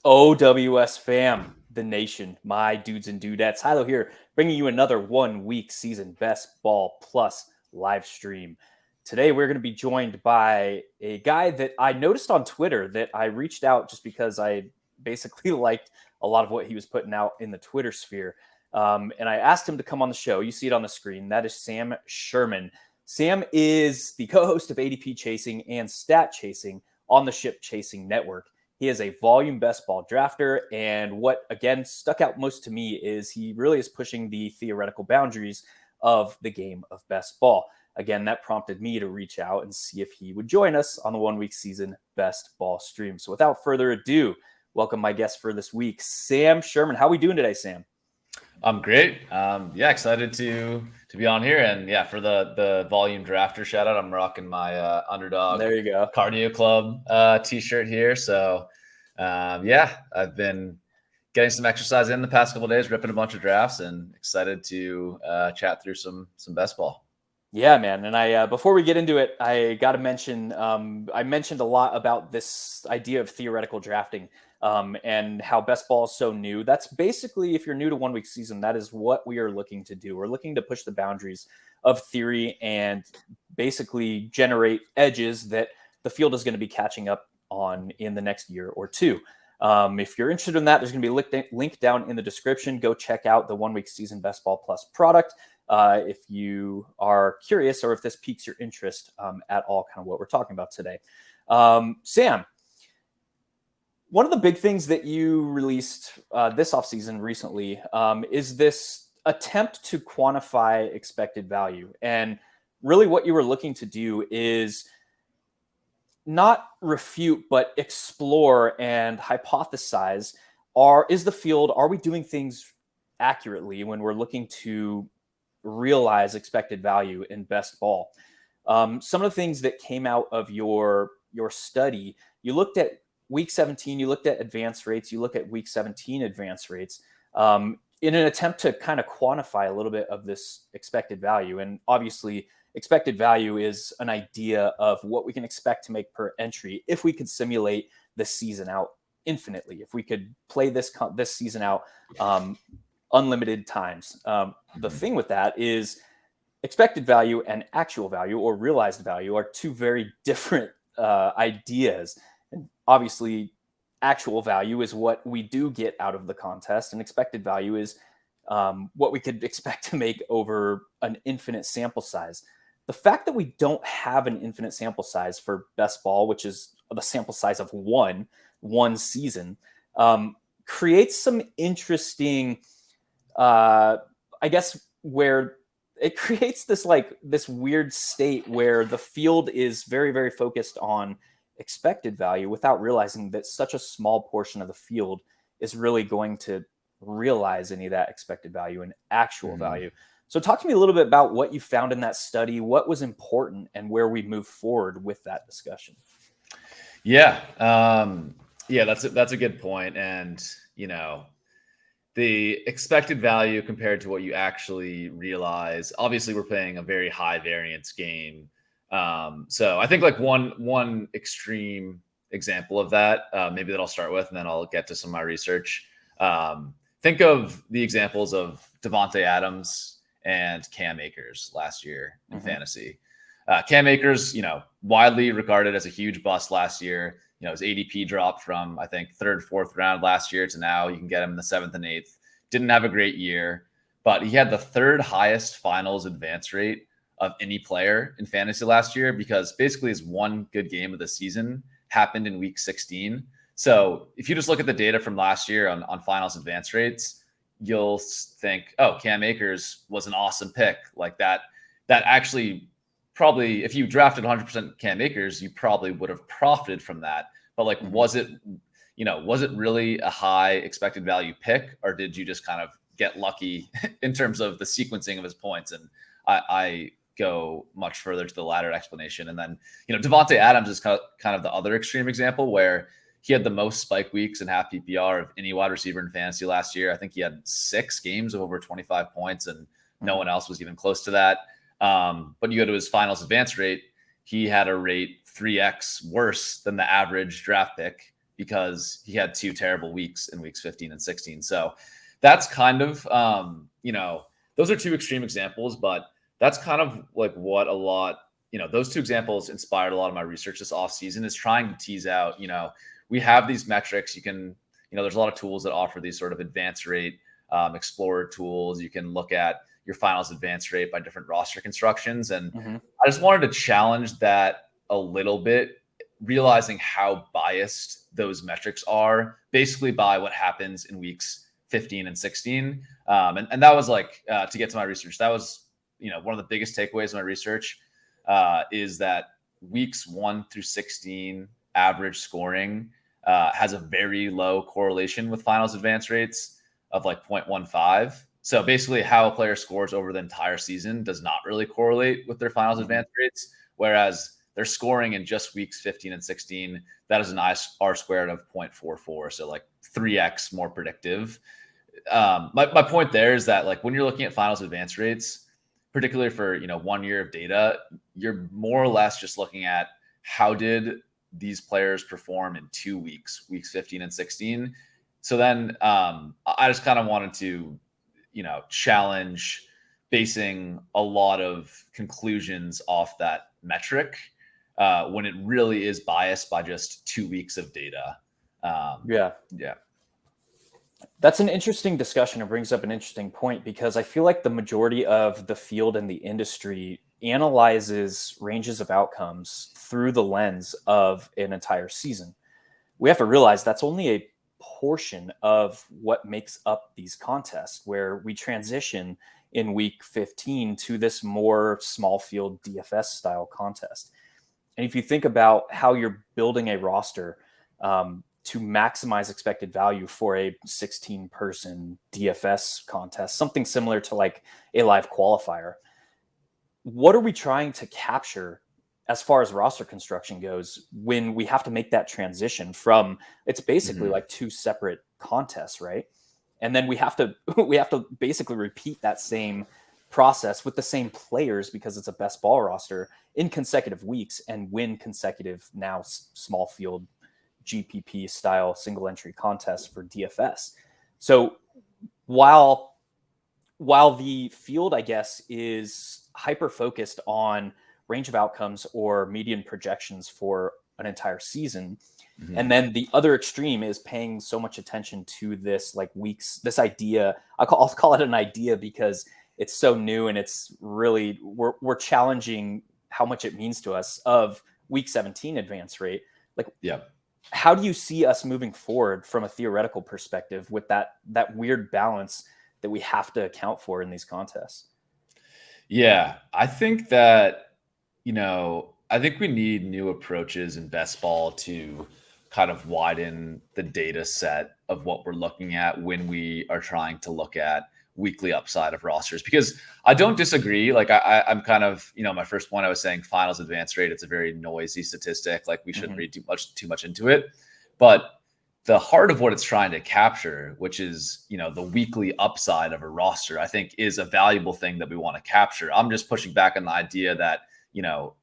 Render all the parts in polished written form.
OWS fam, the nation, my dudes and dudettes. Hilow here, bringing you another 1 week season Best Ball Plus live stream. Today, we're going to be joined by a guy that I noticed on Twitter that I reached out just because I basically liked a lot of what he was putting out in the Twitter sphere. And I asked him to come on the show. You see it on the screen. That is Sam Sherman. Sam is the co-host of ADP Chasing and Stat Chasing on the Ship Chasing Network. He is a volume best ball drafter. And what, again, stuck out most to me is he really is pushing the theoretical boundaries of the game of best ball. Again, that prompted me to reach out and see if he would join us on the 1 week season best ball stream. So without further ado, welcome my guest for this week, Sam Sherman. How are we doing today, Sam? I'm great. Excited to be on here, and for the volume drafter shout out, I'm rocking my Underdog there you go Cardio Club t-shirt here. So I've been getting some exercise in the past couple of days, ripping a bunch of drafts, and excited to chat through some best ball. Yeah, man. And I before we get into it, I got to mention I mentioned a lot about this idea of theoretical drafting and how best ball is so new. That's basically, if you're new to 1 week season, that is what we are looking to do. We're looking to push the boundaries of theory and basically generate edges that the field is going to be catching up on in the next year or two. If you're interested in that, there's going to be a link down in the description. Go check out the 1 week season Best Ball Plus product. If you are curious or if this piques your interest at all, kind of what we're talking about today. Sam, one of the big things that you released this offseason recently is this attempt to quantify expected value. And really what you were looking to do is not refute, but explore and hypothesize, are we doing things accurately when we're looking to realize expected value in best ball? Some of the things that came out of your study, you looked at week 17, you looked at advance rates, you look at week 17 advance rates in an attempt to kind of quantify a little bit of this expected value. And obviously, expected value is an idea of what we can expect to make per entry if we could simulate the season out infinitely, if we could play this season out unlimited times. The thing with that is expected value and actual value or realized value are two very different ideas. And obviously, actual value is what we do get out of the contest, and expected value is what we could expect to make over an infinite sample size. The fact that we don't have an infinite sample size for best ball, which is the sample size of one season, creates some interesting, I guess, where it creates this weird state where the field is very, very focused on expected value without realizing that such a small portion of the field is really going to realize any of that expected value and actual value. So talk to me a little bit about what you found in that study, what was important, and where we move forward with that discussion. That's a good point. And, the expected value compared to what you actually realize, obviously we're playing a very high variance game. So I think like one extreme example of that, maybe that I'll start with, and then I'll get to some of my research. Think of the examples of Devontae Adams and Cam Akers last year in fantasy. Cam Akers, widely regarded as a huge bust last year. His ADP dropped from, I think, 3rd, 4th round last year to now you can get him in the 7th and 8th. Didn't have a great year, but he had the 3rd highest finals advance rate of any player in fantasy last year, because basically his one good game of the season happened in week 16. So if you just look at the data from last year on finals advance rates, you'll think, oh, Cam Akers was an awesome pick. Like that actually probably, if you drafted 100% Cam Akers, you probably would have profited from that. But like, was it really a high expected value pick, or did you just kind of get lucky in terms of the sequencing of his points? And I go much further to the latter explanation. And then, Devontae Adams is kind of the other extreme example, where he had the most spike weeks in half PPR of any wide receiver in fantasy last year. I think he had 6 games of over 25 points, and no one else was even close to that. But you go to his finals advance rate, he had a rate 3x worse than the average draft pick because he had 2 terrible weeks in weeks 15 and 16. So that's kind of, those are 2 extreme examples, but that's kind of like what a lot, those 2 examples inspired a lot of my research this offseason, is trying to tease out, we have these metrics. You can, there's a lot of tools that offer these sort of advance rate explorer tools. You can look at your finals advance rate by different roster constructions. And I just wanted to challenge that a little bit, realizing how biased those metrics are basically by what happens in weeks 15 and 16. And that was like, to get to my research, that was, one of the biggest takeaways of my research is that weeks 1 through 16 average scoring has a very low correlation with finals advance rates of like 0.15. So basically how a player scores over the entire season does not really correlate with their finals advance rates, whereas their scoring in just weeks 15 and 16, that is an R squared of 0.44. So like 3x more predictive. My point there is that like when you're looking at finals advance rates, particularly for 1 year of data, you're more or less just looking at how did these players perform in 2 weeks, weeks 15 and 16. So then I just kind of wanted to, challenge basing a lot of conclusions off that metric when it really is biased by just 2 weeks of data. Yeah. That's an interesting discussion. It brings up an interesting point, because I feel like the majority of the field and the industry analyzes ranges of outcomes through the lens of an entire season. We have to realize that's only a portion of what makes up these contests, where we transition in week 15 to this more small field DFS style contest. And if you think about how you're building a roster to maximize expected value for a 16-person DFS contest, something similar to like a live qualifier, what are we trying to capture as far as roster construction goes when we have to make that transition from, it's basically like 2 separate contests, right? And then we have to basically repeat that same process with the same players, because it's a best ball roster, in consecutive weeks, and win consecutive now small field GPP style single entry contests for DFS. So while the field, I guess, is hyper focused on range of outcomes or median projections for an entire season, and then the other extreme is paying so much attention to this like weeks, this idea, I'll call it an idea because it's so new, and it's really, we're challenging how much it means to us, of week 17 advance rate. Like, how do you see us moving forward from a theoretical perspective with that weird balance that we have to account for in these contests? Yeah, I think that, I think we need new approaches in best ball to kind of widen the data set of what we're looking at when we are trying to look at weekly upside of rosters, because I don't disagree. Like I'm kind of, my first point, I was saying finals advance rate, it's a very noisy statistic. Like we shouldn't read too much into it, but the heart of what it's trying to capture, which is, the weekly upside of a roster, I think is a valuable thing that we want to capture. I'm just pushing back on the idea that,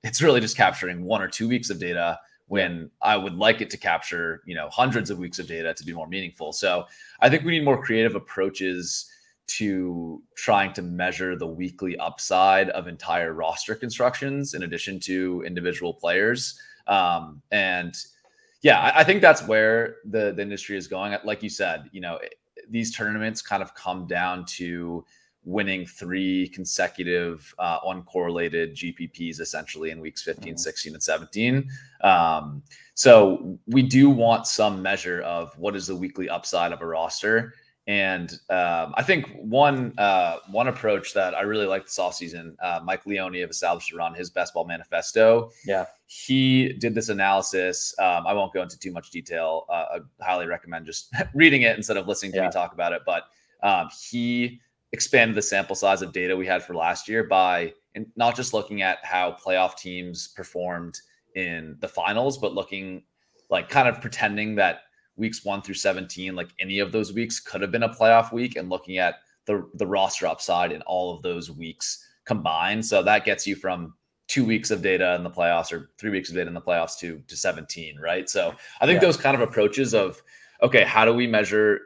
it's really just capturing 1 or 2 weeks of data, when I would like it to capture, hundreds of weeks of data to be more meaningful. So I think we need more creative approaches to trying to measure the weekly upside of entire roster constructions in addition to individual players. And yeah, I think that's where the industry is going. Like you said, these tournaments kind of come down to winning 3 consecutive uncorrelated GPPs essentially in weeks 15, 16, and 17. So we do want some measure of what is the weekly upside of a roster. And I think one approach that I really like this offseason, Mike Leone of Established Run, his Best Ball Manifesto. Yeah, he did this analysis. I won't go into too much detail. I highly recommend just reading it instead of listening to me talk about it. But he expanded the sample size of data we had for last year by not just looking at how playoff teams performed in the finals, but looking like kind of pretending that weeks 1 through 17, like any of those weeks could have been a playoff week, and looking at the roster upside in all of those weeks combined. So that gets you from 2 weeks of data in the playoffs or 3 weeks of data in the playoffs to 17, right? So I think Yeah. those kind of approaches of, okay, how do we measure,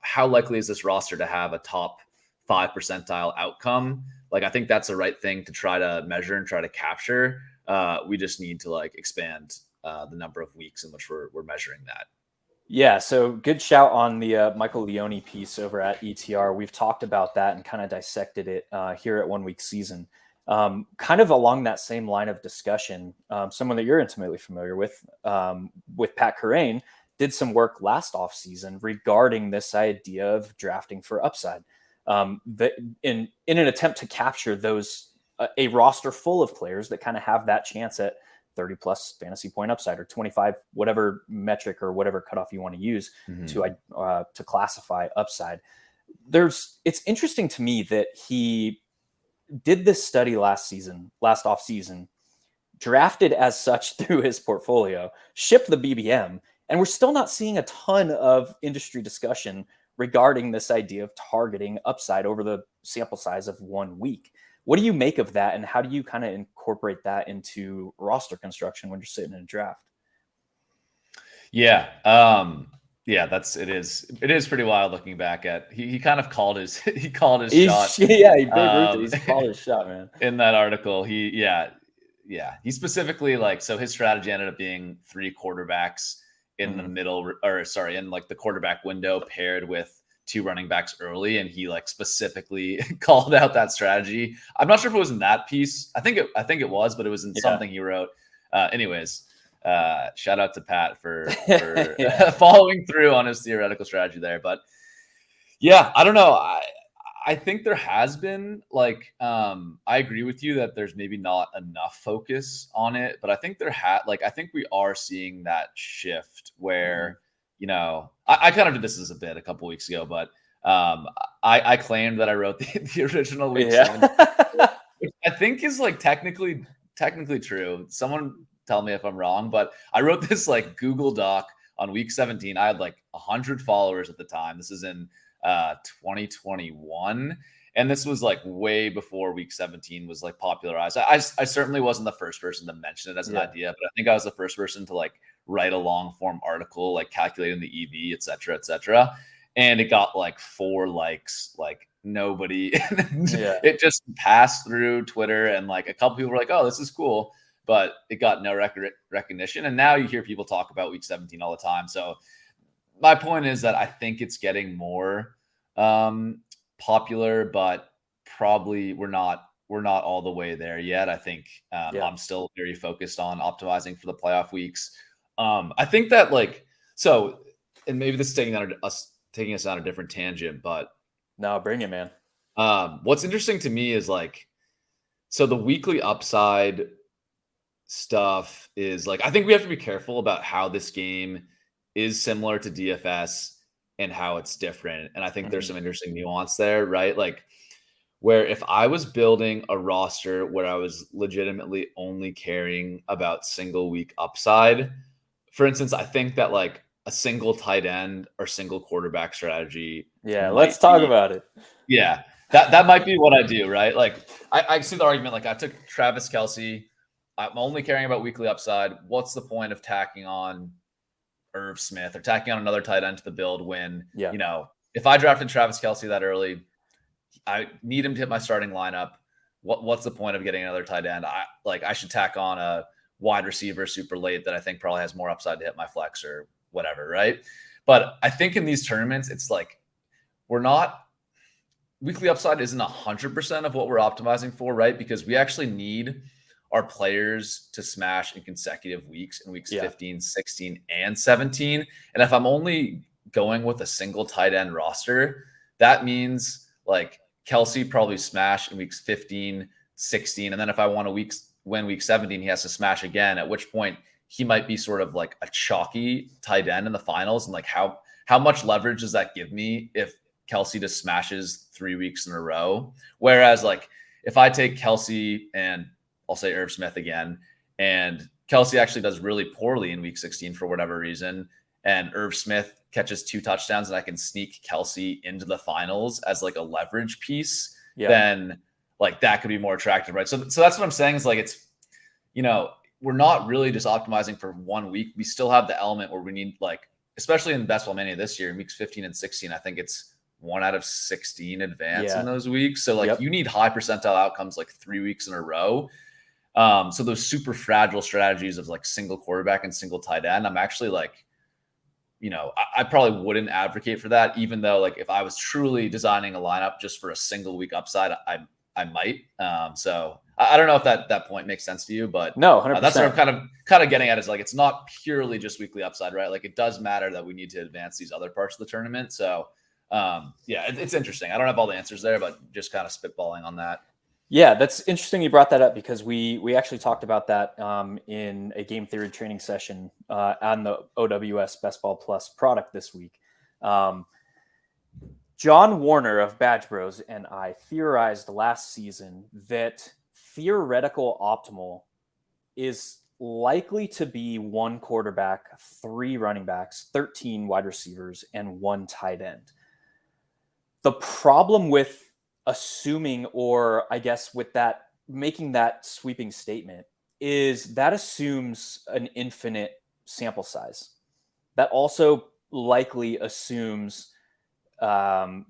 how likely is this roster to have a top 5 percentile outcome? Like, I think that's the right thing to try to measure and try to capture. We just need to like expand the number of weeks in which we're measuring that. Yeah, so good shout on the Michael Leone piece over at ETR. We've talked about that and kind of dissected it here at 1 Week Season. Kind of along that same line of discussion, someone that you're intimately familiar with Pat Kerrane, did some work last offseason regarding this idea of drafting for upside. In an attempt to capture those a roster full of players that kind of have that chance at 30 plus fantasy point upside or 25, whatever metric or whatever cutoff you want to use to classify upside. It's interesting to me that he did this study last off season, drafted as such through his portfolio, shipped the BBM, and we're still not seeing a ton of industry discussion regarding this idea of targeting upside over the sample size of 1 week. What do you make of that, and how do you kind of incorporate that into roster construction when you're sitting in a draft? Yeah. It is pretty wild looking back at he kind of called his shot. Yeah, Big Ruther, he's called his shot, man. In that article, he specifically so his strategy ended up being 3 quarterbacks in the middle, in like the quarterback window paired with 2 running backs early, and he like specifically called out that strategy. I'm not sure if it was in that piece. I think it was, but it was in something he wrote. Anyways, shout out to Pat for following through on his theoretical strategy there. But yeah, I don't know. I think there has been I agree with you that there's maybe not enough focus on it, but I think I think we are seeing that shift where, I kind of did this as a bit a couple weeks ago, but I claimed that I wrote the original week 7, which I think is like technically true. Someone tell me if I'm wrong, but I wrote this like Google Doc on week 17. I had like 100 followers at the time. This is in 2021. And this was like way before week 17 was like popularized. I certainly wasn't the first person to mention it as an idea, but I think I was the first person to like write a long form article, like calculating the EV, et cetera, et cetera. And it got like 4 likes, like nobody. It just passed through Twitter, and like a couple people were like, oh, this is cool. But it got no recognition. And now you hear people talk about week 17 all the time. So my point is that I think it's getting more popular, but probably we're not all the way there yet. I think I'm still very focused on optimizing for the playoff weeks. I think that and maybe this is taking us on a different tangent, but no, bring it, man. What's interesting to me is so the weekly upside stuff is I think we have to be careful about how this game is similar to DFS and how it's different. And I think there's some interesting nuance there, right? Where if I was building a roster where I was legitimately only caring about single week upside, for instance, I think that a single tight end or single quarterback strategy. Yeah, let's talk about it. Yeah, that might be what I do, right? I see the argument. I took Travis Kelce. I'm only caring about weekly upside. What's the point of tacking on Irv Smith or tacking on another tight end to the build when, if I drafted Travis Kelce that early, I need him to hit my starting lineup. What's the point of getting another tight end? I should tack on a wide receiver super late that I think probably has more upside to hit my flex or whatever, right? But I think in these tournaments, it's weekly upside isn't 100% of what we're optimizing for, right? Because we actually need our players to smash in consecutive weeks in weeks 15, 16, and 17. And if I'm only going with a single tight end roster, that means Kelce probably smash in weeks 15, 16. And then if I want to win week 17, he has to smash again, at which point he might be sort of like a chalky tight end in the finals. And how much leverage does that give me if Kelce just smashes 3 weeks in a row? Whereas if I take Kelce and I'll say Irv Smith again, and Kelce actually does really poorly in week 16 for whatever reason, and Irv Smith catches 2 touchdowns, and I can sneak Kelce into the finals as a leverage piece, then that could be more attractive, right? So that's what I'm saying is we're not really just optimizing for 1 week. We still have the element where we need, like, especially in Best Ball Mania this year, in weeks 15 and 16, I think it's 1 out of 16 advance in those weeks. So like you need high percentile outcomes like 3 weeks in a row. So those super fragile strategies of like single quarterback and single tight end, I'm actually like, I probably wouldn't advocate for that, even though like if I was truly designing a lineup just for a single week upside, I might. So I don't know if that point makes sense to you, but no, 100%. That's what I'm kind of getting at, is like, it's not purely just weekly upside, right? Like it does matter that we need to advance these other parts of the tournament. So it's interesting. I don't have all the answers there, but just kind of spitballing on that. Yeah, that's interesting you brought that up, because we actually talked about that in a game theory training session on the OWS Best Ball Plus product this week. John Warner of Badge Bros and I theorized last season that theoretical optimal is likely to be 1 quarterback, 3 running backs, 13 wide receivers, and 1 tight end. The problem with assuming, or I guess with that, making that sweeping statement, is that assumes an infinite sample size. That also likely assumes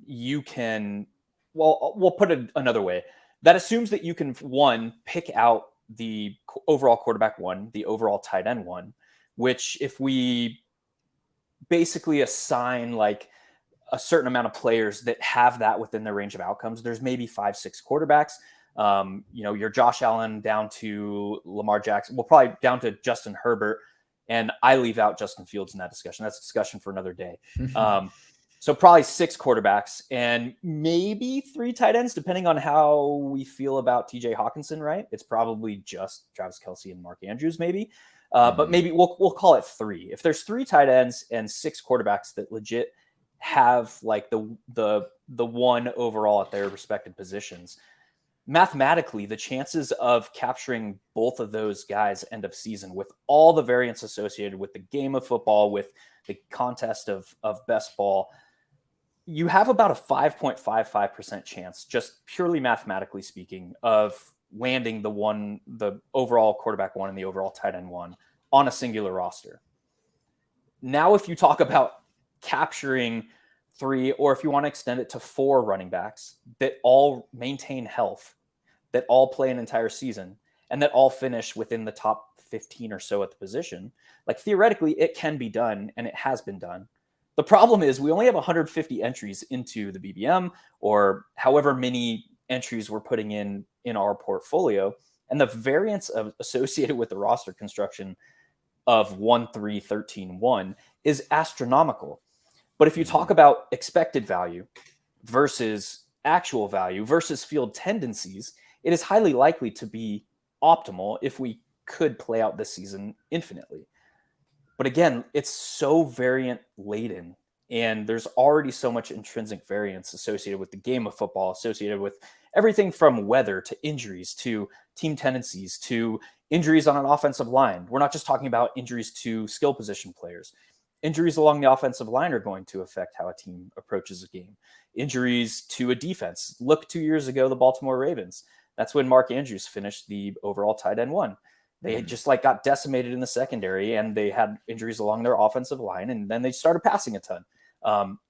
you can, well, we'll put it another way. That assumes that you can, 1, pick out the overall quarterback 1, the overall tight end 1, which if we basically assign like a certain amount of players that have that within their range of outcomes, there's maybe 5-6 quarterbacks. Your Josh Allen down to Lamar Jackson, well, probably down to Justin Herbert, and I leave out Justin Fields in that discussion. That's a discussion for another day. So probably 6 quarterbacks and maybe 3 tight ends, depending on how we feel about TJ Hawkinson, right? It's probably just Travis Kelce and Mark Andrews, maybe. But maybe we'll call it 3. If there's 3 tight ends and 6 quarterbacks that legit have like the 1 overall at their respective positions, mathematically, the chances of capturing both of those guys end of season, with all the variance associated with the game of football, with the contest of best ball, you have about a 5.55% chance, just purely mathematically speaking, of landing the overall quarterback 1 and the overall tight end 1 on a singular roster. Now, if you talk about capturing 3, or if you want to extend it to 4 running backs that all maintain health, that all play an entire season, and that all finish within the top 15 or so at the position, like theoretically it can be done, and it has been done. The problem is we only have 150 entries into the BBM, or however many entries we're putting in our portfolio, and the variance associated with the roster construction of 1, 3, 13, 1 is astronomical. But if you talk about expected value versus actual value versus field tendencies, it is highly likely to be optimal if we could play out this season infinitely. But again, it's so variant laden, and there's already so much intrinsic variance associated with the game of football, associated with everything from weather to injuries to team tendencies to injuries on an offensive line. We're not just talking about injuries to skill position players. Injuries along the offensive line are going to affect how a team approaches a game. Injuries to a defense. Look 2 years ago, the Baltimore Ravens. That's when Mark Andrews finished the overall tight end 1. They just like got decimated in the secondary, and they had injuries along their offensive line, and then they started passing a ton.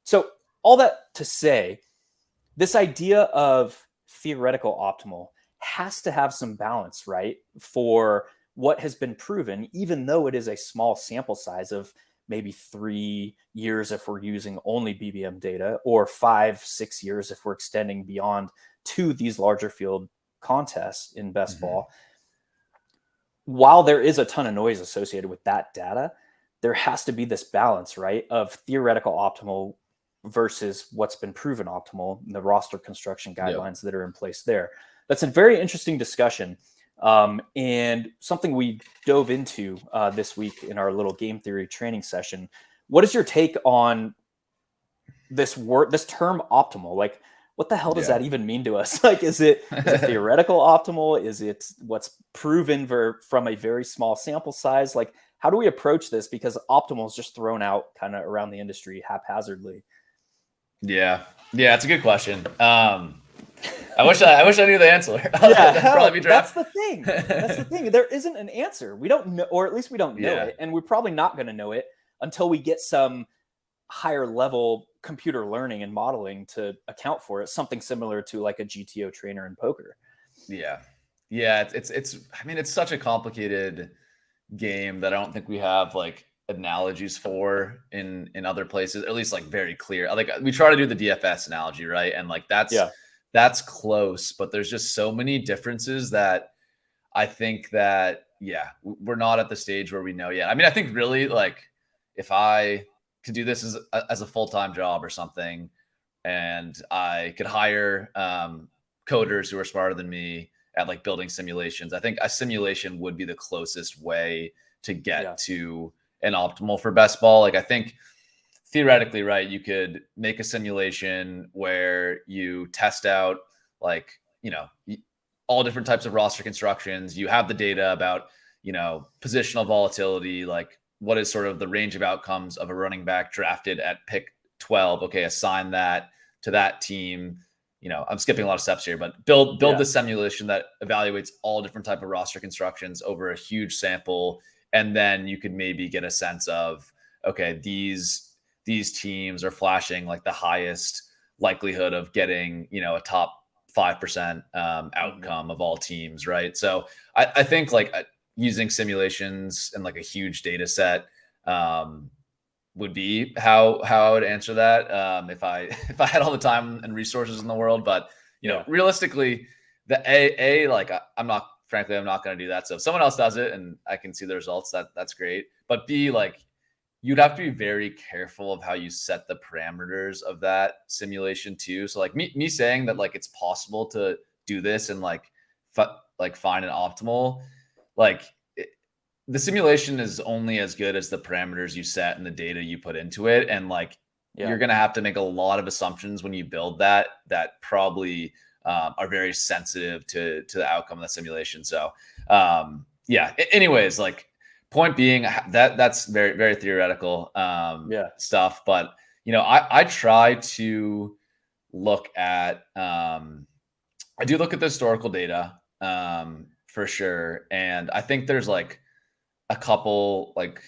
So all that to say, this idea of theoretical optimal has to have some balance, right? For what has been proven, even though it is a small sample size of maybe 3 years if we're using only BBM data, or 5-6 years if we're extending beyond to these larger field contests in best ball. While there is a ton of noise associated with that data, there has to be this balance, right, of theoretical optimal versus what's been proven optimal, the roster construction guidelines that are in place there. That's a very interesting discussion, and something we dove into this week in our little game theory training session. What is your take on this term optimal? Like, what the hell does that even mean to us? Like, is it theoretical optimal? Is it what's proven from a very small sample size? Like, how do we approach this? Because optimal is just thrown out kind of around the industry haphazardly. Yeah, it's a good question. I wish I knew the answer. Yeah, That'd probably hell, be that's draft. the thing. That's the thing. There isn't an answer. We don't know, or at least we don't know Yeah. it, and we're probably not going to know it until we get some higher level computer learning and modeling to account for it. Something similar to like a GTO trainer in poker. Yeah. Yeah. It's I mean, it's such a complicated game that I don't think we have like analogies for in other places, at least like very clear. Like we try to do the DFS analogy, right? And like Yeah, that's close, but there's just so many differences that I think that yeah, we're not at the stage where we know yet. I mean, I think really like if I could do this as a full-time job or something, and I could hire coders who are smarter than me at like building simulations. I think a simulation would be the closest way to yeah, get to an optimal for best ball. Like I think theoretically, right, you could make a simulation where you test out like, all different types of roster constructions. You have the data about, positional volatility, like what is sort of the range of outcomes of a running back drafted at pick 12. Okay, assign that to that team. I'm skipping a lot of steps here, but build yeah, the simulation that evaluates all different type of roster constructions over a huge sample, and then you could maybe get a sense of, okay, these teams are flashing like the highest likelihood of getting, a top 5% mhm, outcome of all teams, right? So I think like using simulations and like a huge data set would be how I would answer that if I if I had all the time and resources in the world. But yeah, realistically, the a like I'm not frankly I'm not going to do that. So if someone else does it and I can see the results, that's great. But B, like you'd have to be very careful of how you set the parameters of that simulation too. So like me saying that like it's possible to do this and like find an optimal, like the simulation is only as good as the parameters you set and the data you put into it. And like yeah, you're going to have to make a lot of assumptions when you build that probably are very sensitive to the outcome of the simulation. So yeah. Anyways, like point being that's very very theoretical yeah, stuff. But I try to look at I do look at the historical data for sure, and I think there's like a couple like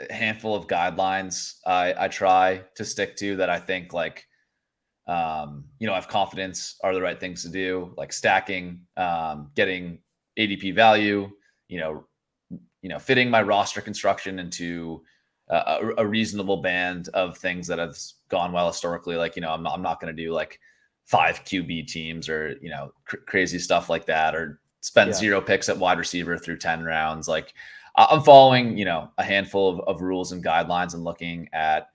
a handful of guidelines I try to stick to that I think like I have confidence are the right things to do, like stacking, getting ADP value, you know, fitting my roster construction into a reasonable band of things that have gone well historically. Like, I'm not going to do like 5 QB teams or, crazy stuff like that, or spend yeah, 0 picks at wide receiver through 10 rounds. Like I'm following, a handful of rules and guidelines and looking at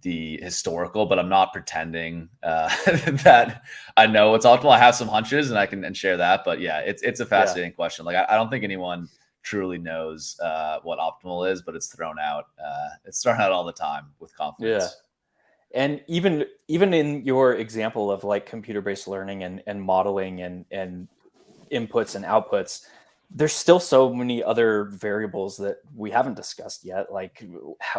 the historical, but I'm not pretending that I know what's optimal. I have some hunches and I can share that, but yeah, it's a yeah. fascinating question. Like I don't think anyone truly knows what optimal is, but it's thrown out. It's thrown out all the time with Yeah. confidence. And even in your example of like computer-based learning and modeling and inputs and outputs, there's still so many other variables that we haven't discussed yet. Like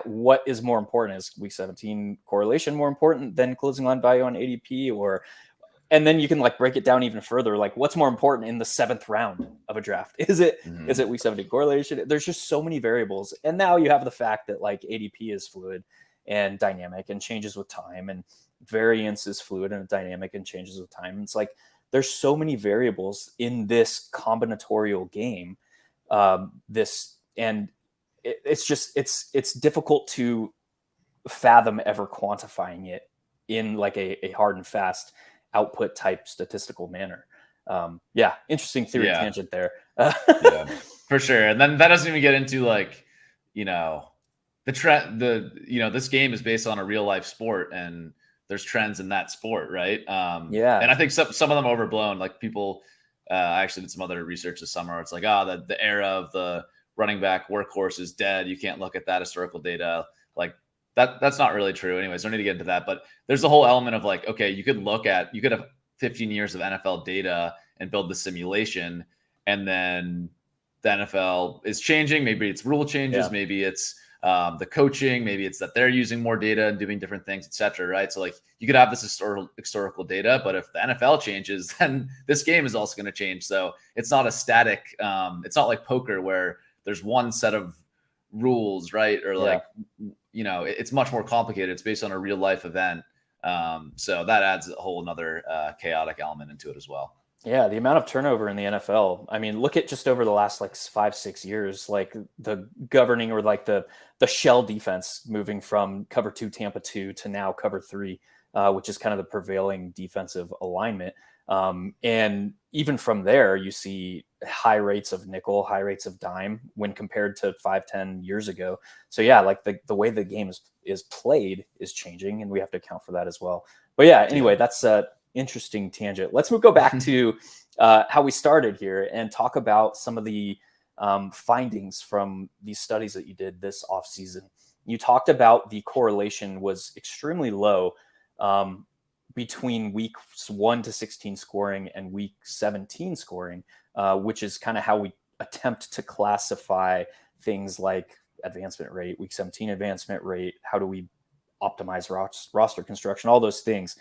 what is more important? Is week 17 correlation more important than closing line value on ADP? Or and then you can like break it down even further. Like what's more important in the 7th round of a draft? Is it week 17 correlation? There's just so many variables. And now you have the fact that like ADP is fluid and dynamic and changes with time, and variance is fluid and dynamic and changes with time. It's like there's so many variables in this combinatorial game. This and it's just it's difficult to fathom ever quantifying it in like a hard and fast output type statistical manner. Yeah, interesting theory Yeah, tangent there. yeah, for sure. And then that doesn't even get into like, you know, the trend. This game is based on a real life sport, and there's trends in that sport, right? And Yeah, I think some of them are overblown. Like people, I actually did some other research this summer. It's like, the era of the running back workhorse is dead. You can't look at that historical data. Like that's not really true. Anyways, don't need to get into that. But there's the whole element of like, okay, you could have 15 years of NFL data and build the simulation, and then the NFL is changing. Maybe it's rule changes. yeah, Maybe it's the coaching, maybe it's that they're using more data and doing different things, etc. Right? So like you could have this historical data, but if the NFL changes, then this game is also going to change. So it's not a static. It's not like poker where there's one set of rules, right? Or Yeah. like, it's much more complicated. It's based on a real life event. So that adds a whole another chaotic element into it as well. Yeah, the amount of turnover in the NFL. I mean, look at just over the last like 5, 6 years, like the governing or like the shell defense moving from cover two Tampa 2 to now cover three, which is kind of the prevailing defensive alignment. And even from there, you see high rates of nickel, high rates of dime when compared to 5, 10 years ago. So yeah, like the way the game is played is changing, and we have to account for that as well. But yeah, anyway, that's interesting tangent. Let's go back to how we started here and talk about some of the findings from these studies that you did this off season. You talked about the correlation was extremely low between weeks 1 to 16 scoring and week 17 scoring, which is kind of how we attempt to classify things like advancement rate, week 17 advancement rate. How do we optimize roster construction, all those things.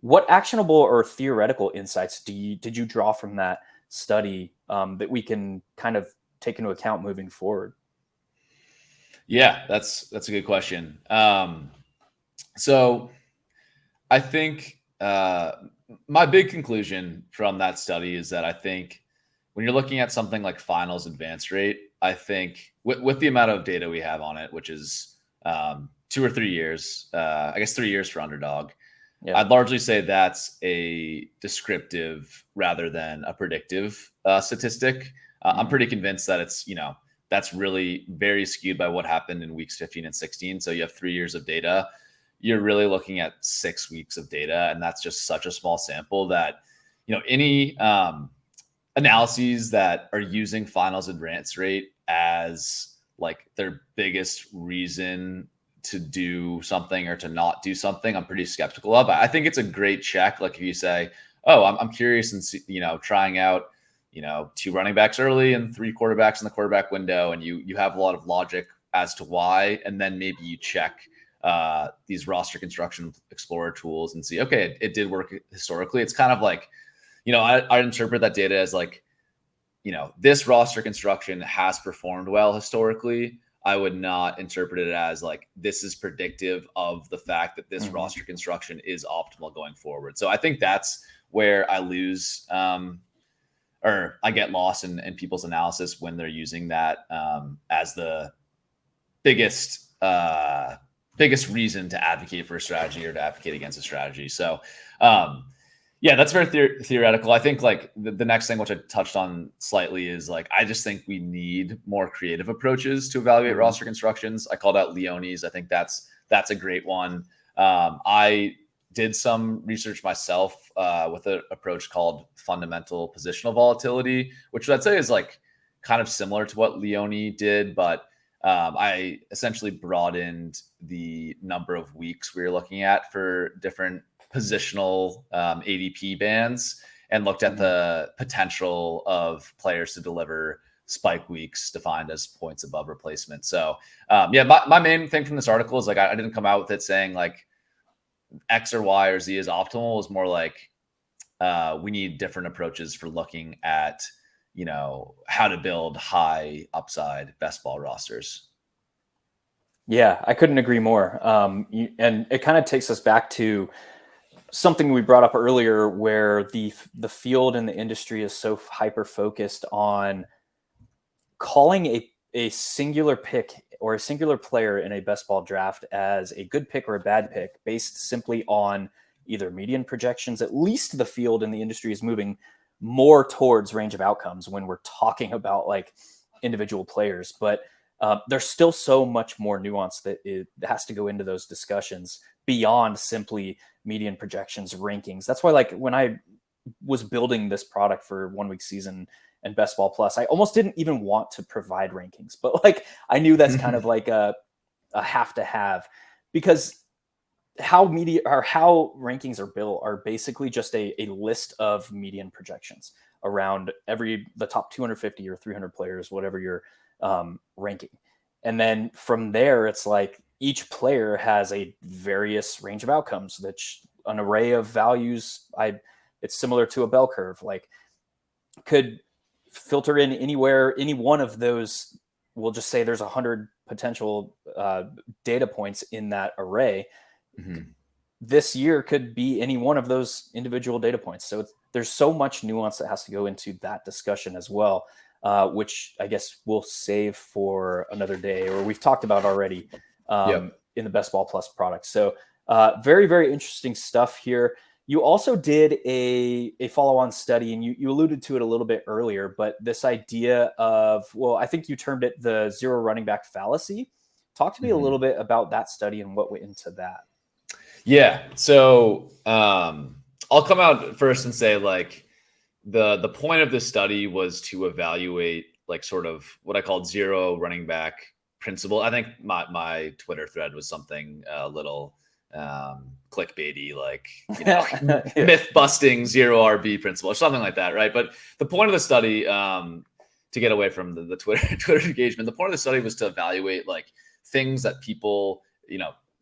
What actionable or theoretical insights did you draw from that study that we can kind of take into account moving forward? Yeah, that's a good question. So I think my big conclusion from that study is that I think when you're looking at something like finals advance rate, I think with the amount of data we have on it, which is 2 or 3 years, I guess 3 years for underdog, Yeah. I'd largely say that's a descriptive rather than a predictive statistic. I'm pretty convinced that that's really very skewed by what happened in weeks 15 and 16. So you have 3 years of data. You're really looking at 6 weeks of data, and that's just such a small sample that any analyses that are using finals advance rate as like their biggest reason to do something or to not do something, I'm pretty skeptical of. I think it's a great check. Like if you say, oh, I'm curious and trying out, 2 running backs early and 3 quarterbacks in the quarterback window, and you have a lot of logic as to why, and then maybe you check these roster construction explorer tools and see, okay, it did work historically. It's kind of like, I interpret that data as like, this roster construction has performed well historically. I would not interpret it as like this is predictive of the fact that this roster construction is optimal going forward. So I think that's where I lose or I get lost in people's analysis when they're using that as the biggest reason to advocate for a strategy or to advocate against a strategy. So yeah, that's very theoretical. I think like the next thing, which I touched on slightly, is like I just think we need more creative approaches to evaluate roster constructions. I called out Leone's. I think that's a great one. I did some research myself with an approach called fundamental positional volatility, which I'd say is like kind of similar to what Leone did, but I essentially broadened the number of weeks we were looking at for different positional ADP bands and looked at the potential of players to deliver spike weeks defined as points above replacement. So yeah, my main thing from this article is like I didn't come out with it saying like X or Y or Z is optimal. It was more like we need different approaches for looking at how to build high upside best ball rosters. Yeah, I couldn't agree more. And it kind of takes us back to something we brought up earlier, where the field and the industry is so hyper focused on calling a singular pick or a singular player in a best ball draft as a good pick or a bad pick based simply on either median projections. At least the field and the industry is moving more towards range of outcomes when we're talking about like individual players, but there's still so much more nuance that it has to go into those discussions beyond simply median projections, rankings. That's why, like, when I was building this product for 1 week season and Best Ball Plus, I almost didn't even want to provide rankings, but like I knew that's kind of like a have to have, because how rankings are built are basically just a list of median projections around the top 250 or 300 players, whatever you're ranking. And then from there, it's like each player has a various range of outcomes, which an array of values. It's similar to a bell curve. Like, could filter in anywhere, any one of those. We'll just say there's 100 potential data points in that array. Mm-hmm. This year could be any one of those individual data points. So there's so much nuance that has to go into that discussion as well, which I guess we'll save for another day, or we've talked about already Yep. in the Best Ball Plus product. So very, very interesting stuff here. You also did a follow-on study, and you alluded to it a little bit earlier, but this idea of, well, I think you termed it the zero running back fallacy. Talk to me a Mm-hmm. little bit about that study and what went into that. Yeah. So I'll come out first and say, like, the point of this study was to evaluate, like, sort of what I called zero running back principle. I think my Twitter thread was something a little clickbaity, like, Yeah. myth busting zero RB principle or something like that, right? But the point of the study, to get away from the Twitter engagement, the point of the study was to evaluate, like, things that people,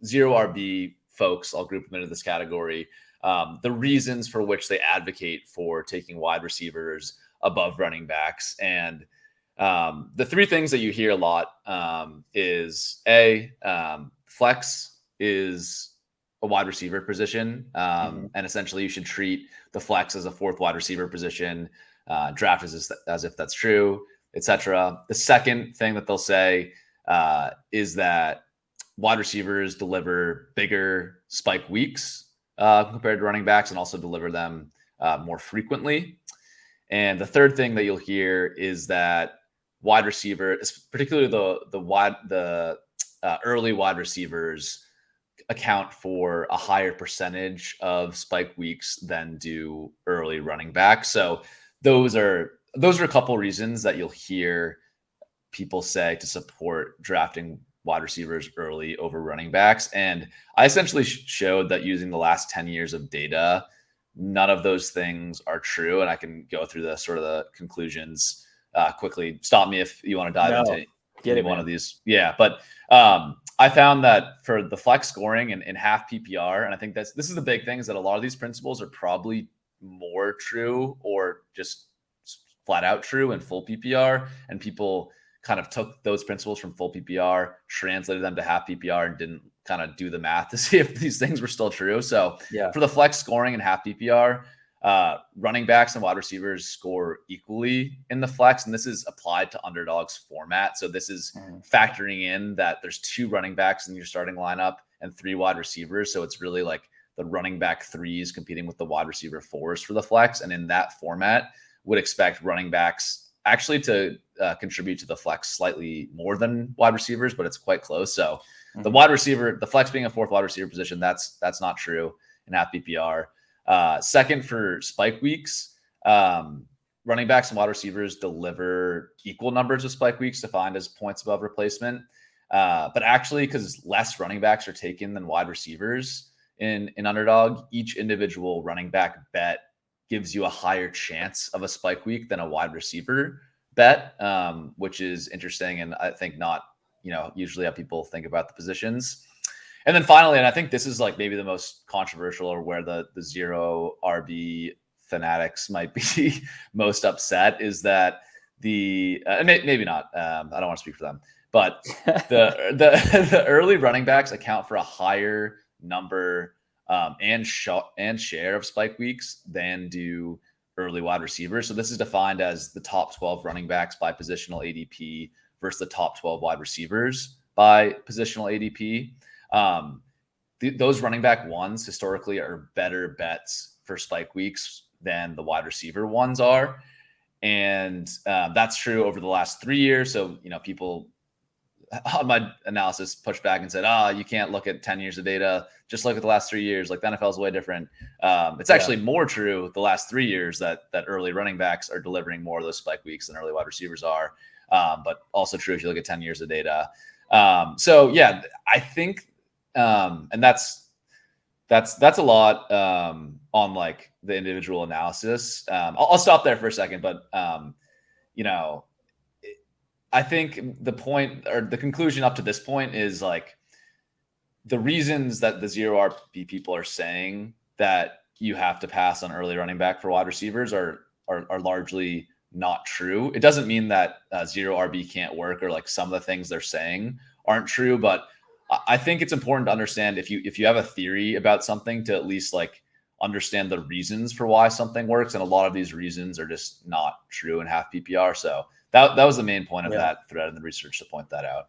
zero RB folks, I'll group them into this category, the reasons for which they advocate for taking wide receivers above running backs. And the three things that you hear a lot is flex is a wide receiver position. And essentially you should treat the flex as a fourth wide receiver position, draft as if that's true, etc. The second thing that they'll say is that wide receivers deliver bigger spike weeks compared to running backs, and also deliver them more frequently. And the third thing that you'll hear is that wide receiver, particularly the early wide receivers, account for a higher percentage of spike weeks than do early running backs. So those are a couple reasons that you'll hear people say to support drafting wide receivers early over running backs. And I essentially showed that using the last 10 years of data, none of those things are true. And I can go through the sort of the conclusions quickly. Stop me if you want to dive into any one of these. Yeah. But I found that for the flex scoring in half PPR, and I think this is the big thing, is that a lot of these principles are probably more true or just flat out true in full PPR. And people kind of took those principles from full PPR, translated them to half PPR, and didn't kind of do the math to see if these things were still true. So for the flex scoring in half PPR, running backs and wide receivers score equally in the flex. And this is applied to underdogs format. So this is factoring in that there's 2 running backs in your starting lineup and 3 wide receivers. So it's really like the running back 3s competing with the wide receiver 4s for the flex. And in that format, would expect running backs actually to contribute to the flex slightly more than wide receivers, but it's quite close. So the wide receiver, the flex being a fourth wide receiver position, that's not true in half PPR. Second, for spike weeks, running backs and wide receivers deliver equal numbers of spike weeks defined as points above replacement. But actually, because less running backs are taken than wide receivers in underdog, each individual running back bet gives you a higher chance of a spike week than a wide receiver bet, which is interesting. And I think not, usually how people think about the positions. And then finally, and I think this is like maybe the most controversial, or where the zero RB fanatics might be most upset, is that maybe not, I don't want to speak for them, but the early running backs account for a higher number and share of spike weeks than do early wide receivers. So this is defined as the top 12 running backs by positional ADP versus the top 12 wide receivers by positional ADP. Those running back ones historically are better bets for spike weeks than the wide receiver ones are. And that's true over the last 3 years. So, people on my analysis pushed back and said, you can't look at 10 years of data. Just look at the last 3 years. Like, the NFL is way different. It's actually more true the last 3 years that early running backs are delivering more of those spike weeks than early wide receivers are. But also true if you look at 10 years of data. So yeah, I think, and that's a lot on like the individual analysis. I'll stop there for a second, but I think the point or the conclusion up to this point is like the reasons that the zero RB people are saying that you have to pass on early running back for wide receivers are largely not true. It doesn't mean that zero RB can't work or like some of the things they're saying aren't true, but I think it's important to understand if you have a theory about something to at least like understand the reasons for why something works, and a lot of these reasons are just not true in half PPR. So that was the main point of Yeah. that thread in the research to point that out.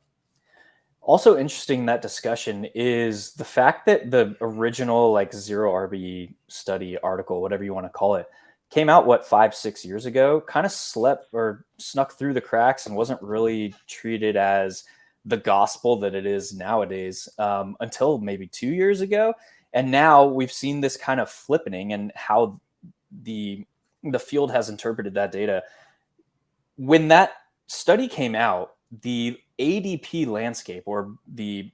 Also interesting in that discussion is the fact that the original like zero RB study article, whatever you want to call it, came out what 5-6 years ago, kind of slept or snuck through the cracks and wasn't really treated as the gospel that it is nowadays until maybe 2 years ago. And now we've seen this kind of flippening and how the field has interpreted that data. When that study came out, the ADP landscape or the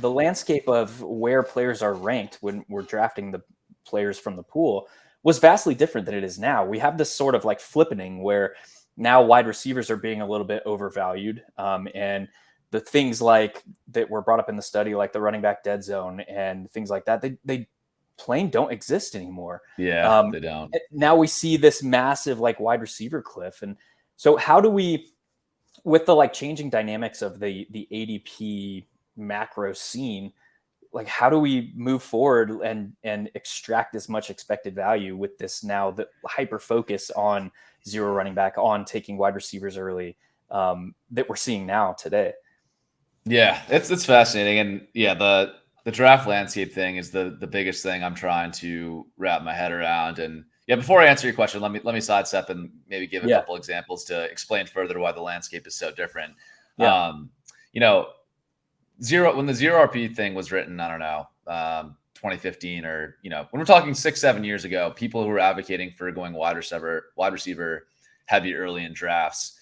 landscape of where players are ranked when we're drafting the players from the pool was vastly different than it is now. We have this sort of like flippening where now wide receivers are being a little bit overvalued, and the things like that were brought up in the study, like the running back dead zone and things like that, they plain don't exist anymore. Yeah, they don't. Now we see this massive like wide receiver cliff. And so how do we, with the like changing dynamics of the ADP macro scene, like how do we move forward and extract as much expected value with this now the hyper focus on zero running back, on taking wide receivers early, that we're seeing now today? Yeah, it's fascinating, and yeah, the draft landscape thing is the biggest thing I'm trying to wrap my head around. And yeah, before I answer your question, let me sidestep and maybe give a couple examples to explain further why the landscape is so different. Yeah. You know, when the zero RP thing was written, I don't know, 2015, or when we're talking 6-7 years ago, people who were advocating for going wide receiver heavy early in drafts.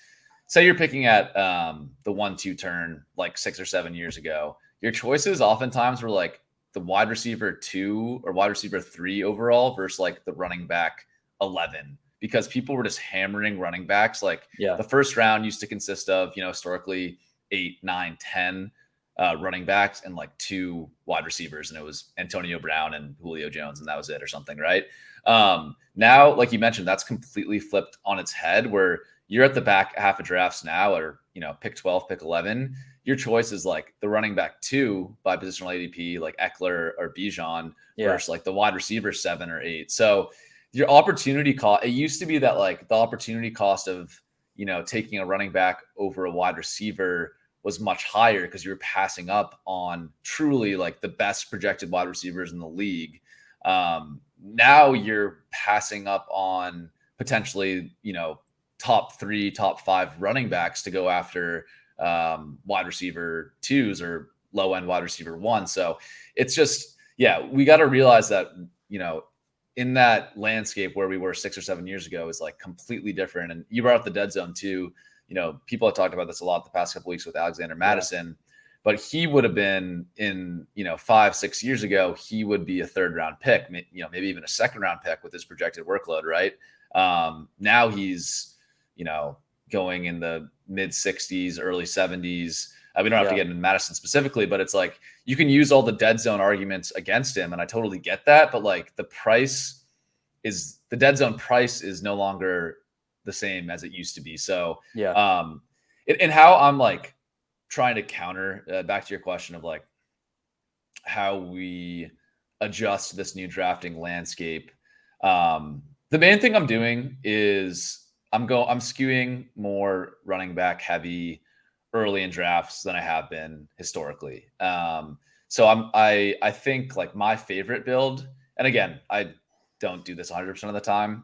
Say you're picking at the 1-2 turn like 6 or 7 years ago, your choices oftentimes were like the wide receiver 2 or wide receiver 3 overall versus like the running back 11, because people were just hammering running backs. Like the first round used to consist of, historically 8, 9, 10 running backs and like 2 wide receivers. And it was Antonio Brown and Julio Jones, and that was it or something, right? Now, like you mentioned, that's completely flipped on its head, where you're at the back half of drafts now, or, pick 12, pick 11. Your choice is like the running back 2 by positional ADP, like Eckler or Bijan, versus like the wide receiver 7 or 8. So your opportunity cost, it used to be that like the opportunity cost of, taking a running back over a wide receiver was much higher because you were passing up on truly like the best projected wide receivers in the league. Now you're passing up on potentially, top 3, top 5 running backs to go after wide receiver 2s or low end wide receiver 1. So it's just, we got to realize that, in that landscape where we were 6 or 7 years ago is like completely different. And you brought up the dead zone too. People have talked about this a lot the past couple of weeks with Alexander Madison, but he would have been in, 5-6 years ago, he would be a 3rd round pick, maybe even a 2nd round pick with his projected workload. Right. Now he's, going in the mid 60s, early 70s. We don't have to get into Madison specifically, but it's like you can use all the dead zone arguments against him, and I totally get that. But like the dead zone price is no longer the same as it used to be. So and how I'm like trying to counter back to your question of like how we adjust this new drafting landscape. The main thing I'm doing is I'm skewing more running back heavy early in drafts than I have been historically. So I think like my favorite build, and again, I don't do this 100% of the time.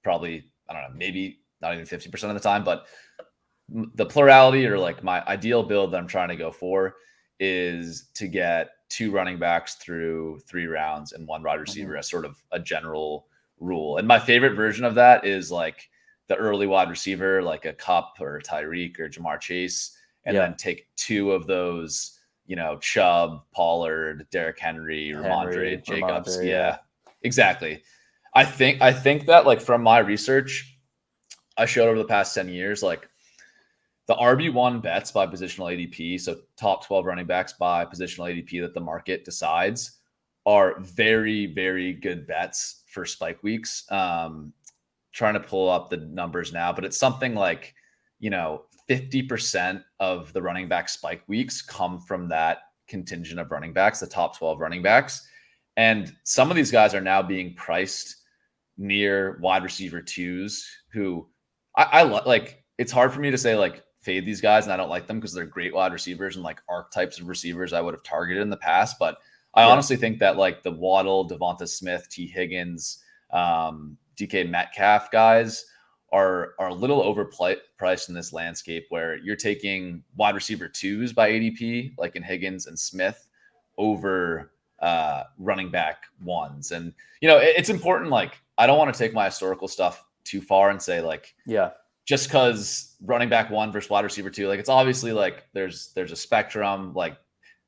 Probably, I don't know, maybe not even 50% of the time, but the plurality or like my ideal build that I'm trying to go for is to get 2 running backs through 3 rounds and 1 wide receiver as sort of a general rule. And my favorite version of that is like the early wide receiver, like a Kupp or Tyreek or Jamar Chase, and then take 2 of those, Chubb, Pollard, Derrick Henry, Ramondre, Jacobs. Exactly. I think that like from my research, I showed over the past 10 years, like the RB1 bets by positional ADP, so top 12 running backs by positional ADP that the market decides, are very, very good bets for spike weeks. Trying to pull up the numbers now, but it's something like, 50% of the running back spike weeks come from that contingent of running backs, the top 12 running backs. And some of these guys are now being priced near wide receiver twos who I like. It's hard for me to say like fade these guys, and I don't like them because they're great wide receivers and like archetypes of receivers I would have targeted in the past. But I honestly think that like the Waddle, Devonta Smith, T. Higgins, DK Metcalf guys are a little overpriced in this landscape where you're taking wide receiver twos by ADP, like in Higgins and Smith, over running back ones. And, it's important. Like, I don't want to take my historical stuff too far and say like, just because running back one versus wide receiver two, like it's obviously like there's a spectrum, like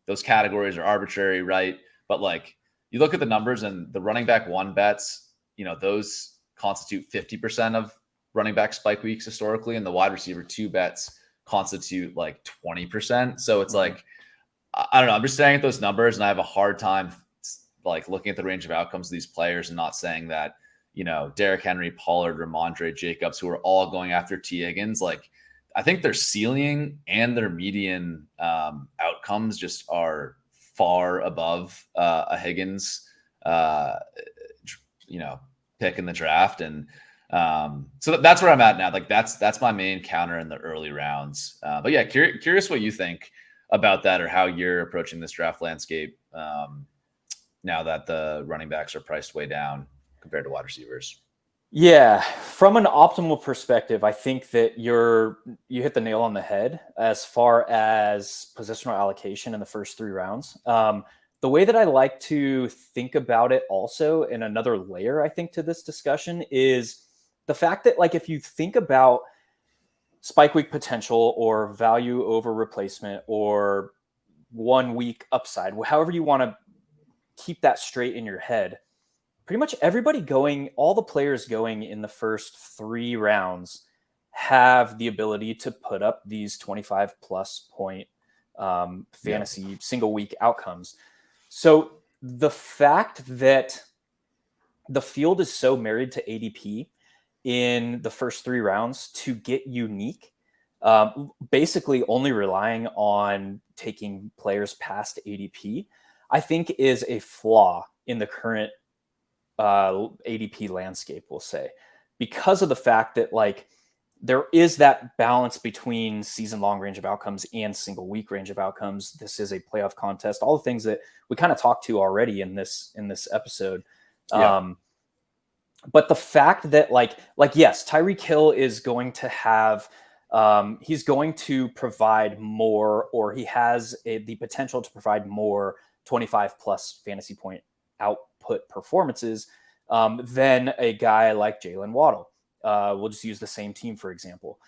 those categories are arbitrary, right? But like you look at the numbers and the running back one bets, those constitute 50% of running back spike weeks historically, and the wide receiver two bets constitute like 20%. So it's like, I don't know. I'm just staring at those numbers and I have a hard time like looking at the range of outcomes of these players and not saying that, Derrick Henry, Pollard, Ramondre, Jacobs, who are all going after T. Higgins, like I think their ceiling and their median outcomes just are far above a Higgins, pick in the draft. And so that's where I'm at now. Like that's my main counter in the early rounds. But yeah, curious what you think about that or how you're approaching this draft landscape now that the running backs are priced way down compared to wide receivers. Yeah, from an optimal perspective, I think that you hit the nail on the head as far as positional allocation in the first 3 rounds. The way that I like to think about it also, in another layer, I think, to this discussion is the fact that, like, if you think about spike week potential or value over replacement or 1 week upside, however you want to keep that straight in your head, pretty much all the players going in the first 3 rounds have the ability to put up these 25 plus point fantasy single week outcomes. So the fact that the field is so married to ADP in the first 3 rounds to get unique, basically only relying on taking players past ADP, I think is a flaw in the current ADP landscape, we'll say, because of the fact that like there is that balance between season long range of outcomes and single week range of outcomes. This is a playoff contest, all the things that we kind of talked to already in this episode. But the fact that like yes, Tyreek Hill is going to have he's going to provide more, or he has the potential to provide more 25 plus fantasy point output performances than a guy like Jalen Waddle. We'll just use the same team, for example.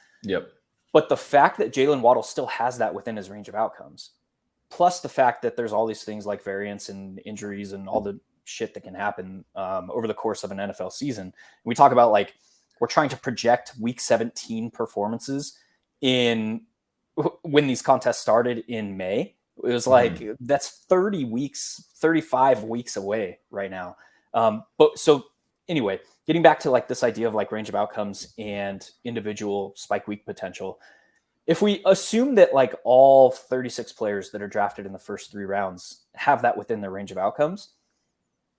But the fact that Jalen Waddle still has that within his range of outcomes, plus the fact that there's all these things like variance and injuries and all the shit that can happen over the course of an NFL season. We talk about like we're trying to project week 17 performances when these contests started in May. It was like that's 30 weeks, 35 weeks away right now. But so anyway, getting back to like this idea of like range of outcomes and individual spike week potential. If we assume that like all 36 players that are drafted in the first 3 rounds have that within their range of outcomes,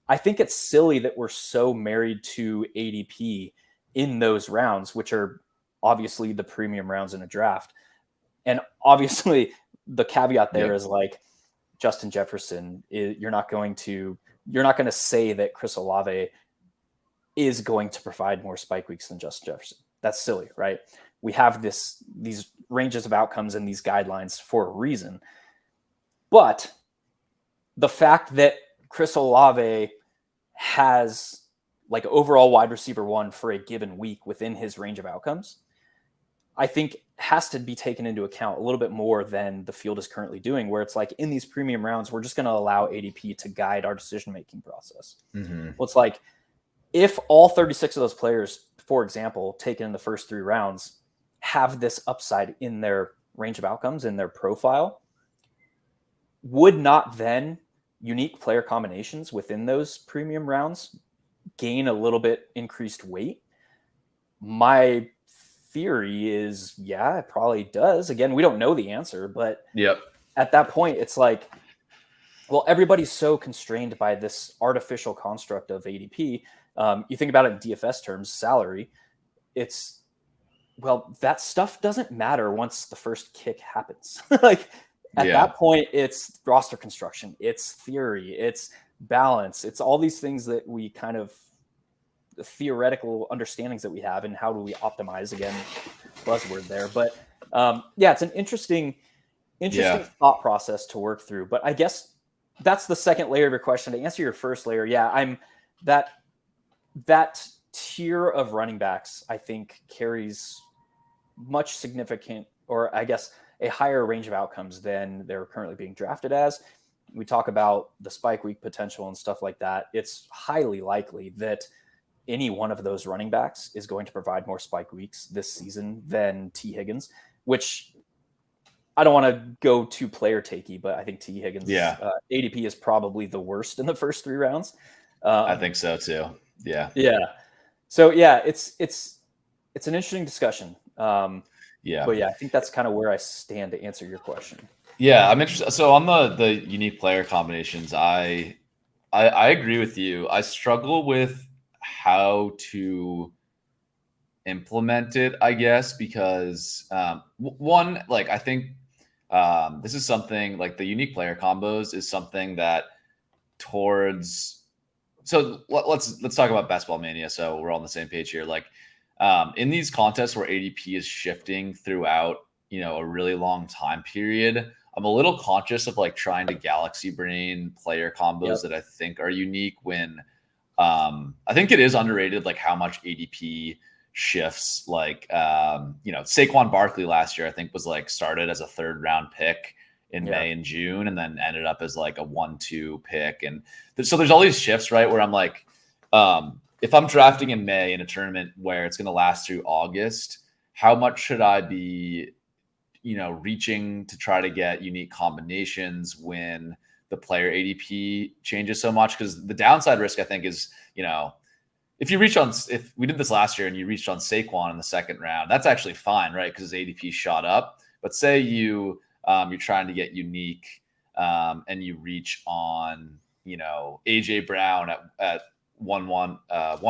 I think it's silly that we're so married to ADP in those rounds, which are obviously the premium rounds in a draft. And obviously the caveat there is like Justin Jefferson, you're not going to say that Chris Olave is going to provide more spike weeks than Justin Jefferson. That's silly, right? We have these ranges of outcomes and these guidelines for a reason. But the fact that Chris Olave has like overall wide receiver 1 for a given week within his range of outcomes, I think has to be taken into account a little bit more than the field is currently doing, where it's like in these premium rounds, we're just going to allow ADP to guide our decision-making process. Well, it's like if all 36 of those players, for example, taken in the first 3 rounds have this upside in their range of outcomes in their profile, would not then unique player combinations within those premium rounds gain a little bit increased weight? My theory is, yeah, it probably does. Again, we don't know the answer, but Yep. at that point, it's like, well, everybody's so constrained by this artificial construct of ADP. You think about it in DFS terms, salary. It's, well, that stuff doesn't matter once the first kick happens. Like at Yeah. that point, it's roster construction, it's theory, it's balance, it's all these things that we kind of, the theoretical understandings that we have, and how do we optimize, again, buzzword there. But yeah, it's an interesting thought process to work through. But I guess that's the second layer of your question. To answer your first layer, yeah, I'm that tier of running backs, I think, carries much significant, or I guess a higher range of outcomes than they're currently being drafted as. We talk about the spike week potential and stuff like that. It's highly likely that any one of those running backs is going to provide more spike weeks this season than T. Higgins, which I don't want to go too player takey, but I think T. Higgins ADP is probably the worst in the first 3 rounds. I think so too. Yeah. Yeah. So yeah, it's an interesting discussion. Yeah. But yeah, I think that's kind of where I stand to answer your question. Yeah, I'm interested. So on the unique player combinations, I agree with you. I struggle with how to implement it, I guess, because one, like I think this is something like the unique player combos is something that towards. So let's talk about Best Ball Mania. So we're all on the same page here. Like in these contests where ADP is shifting throughout, a really long time period, I'm a little conscious of like trying to galaxy brain player combos that I think are unique when I think it is underrated, like how much ADP shifts. Like, Saquon Barkley last year, I think was like started as a 3rd round pick in May and June, and then ended up as like a 1-2 pick. And so there's all these shifts, right? Where I'm like, if I'm drafting in May in a tournament where it's going to last through August, how much should I be, reaching to try to get unique combinations when the player ADP changes so much? Because the downside risk, I think, is, if we did this last year and you reached on Saquon in the 2nd round, that's actually fine, right? Because his ADP shot up. But say you're trying to get unique and you reach on, AJ Brown at 1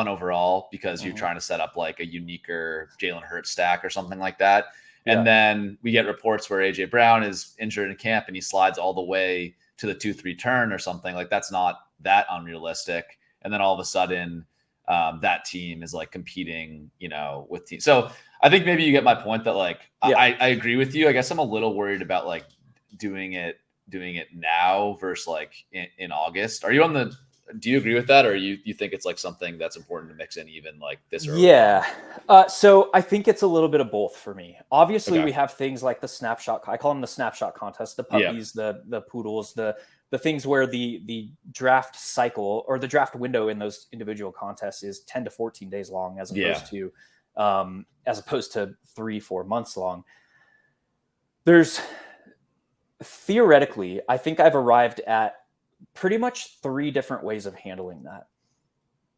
overall because you're trying to set up like a uniquer Jalen Hurts stack or something like that. And then we get reports where AJ Brown is injured in camp and he slides all the way to the 2-3 turn or something. Like that's not that unrealistic. And then all of a sudden that team is like competing, with teams. So I think maybe you get my point that like, I agree with you. I guess I'm a little worried about like doing it now versus like in August. Do you agree with that? Or you think it's like something that's important to mix in even like this early? Yeah. So I think it's a little bit of both for me. Obviously we have things like the snapshot. I call them the snapshot contest, the puppies, the poodles, the things where the draft cycle or the draft window in those individual contests is 10 to 14 days long as opposed to 3-4 months long. There's theoretically, I think I've arrived at pretty much 3 different ways of handling that.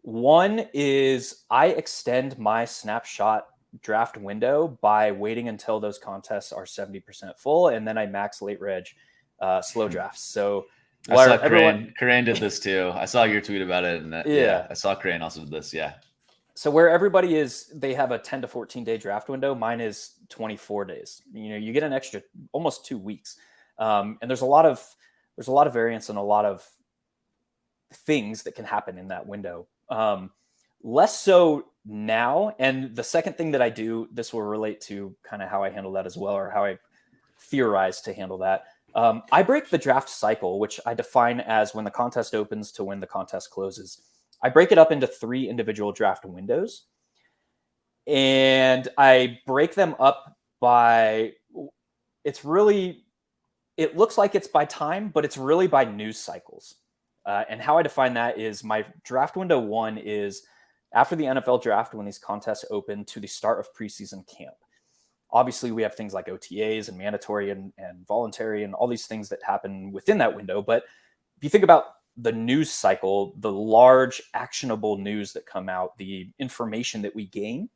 One is I extend my snapshot draft window by waiting until those contests are 70% full, and then I max late reg slow drafts. So I saw Crane did this too. I saw your tweet about it, and I saw Crane also did this. Yeah. So where everybody is, they have a 10 to 14 day draft window. Mine is 24 days. You get an extra almost 2 weeks, and there's a lot of variance and a lot of things that can happen in that window. Less so now. And the second thing that I do, this will relate to kind of how I handle that as well, or how I theorize to handle that. I break the draft cycle, which I define as when the contest opens to when the contest closes. I break it up into 3 individual draft windows, and I break them up by, it looks like it's by time, but it's really by news cycles. And how I define that is my draft window 1 is after the NFL draft, when these contests open, to the start of preseason camp. Obviously, we have things like OTAs and mandatory and voluntary and all these things that happen within that window. But if you think about the news cycle, the large actionable news that come out, the information that we gain,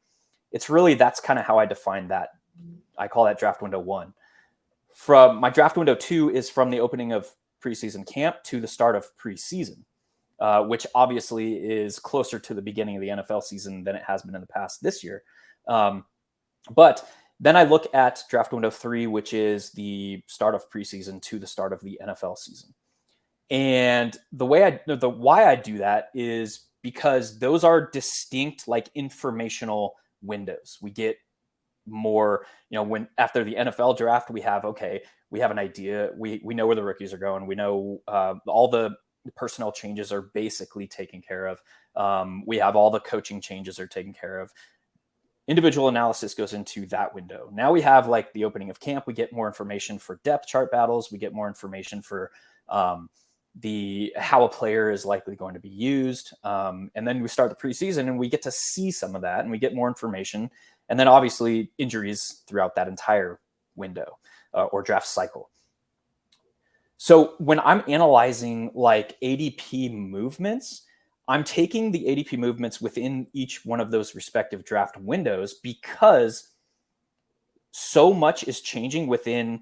that's kind of how I define that. I call that draft window 1. From my draft window 2 is from the opening of preseason camp to the start of preseason, which obviously is closer to the beginning of the NFL season than it has been in the past this year. But then I look at draft window 3, which is the start of preseason to the start of the NFL season. And why I do that is because those are distinct, like, informational windows. We get more, when after the NFL draft, we have an idea. We know where the rookies are going. We know all the personnel changes are basically taken care of. We have all the coaching changes are taken care of. Individual analysis goes into that window. Now we have, like, the opening of camp. We get more information for depth chart battles. We get more information for how a player is likely going to be used. And then we start the preseason and we get to see some of that and we get more information. And then obviously injuries throughout that entire window or draft cycle. So when I'm analyzing, like, ADP movements, I'm taking the ADP movements within each one of those respective draft windows because so much is changing within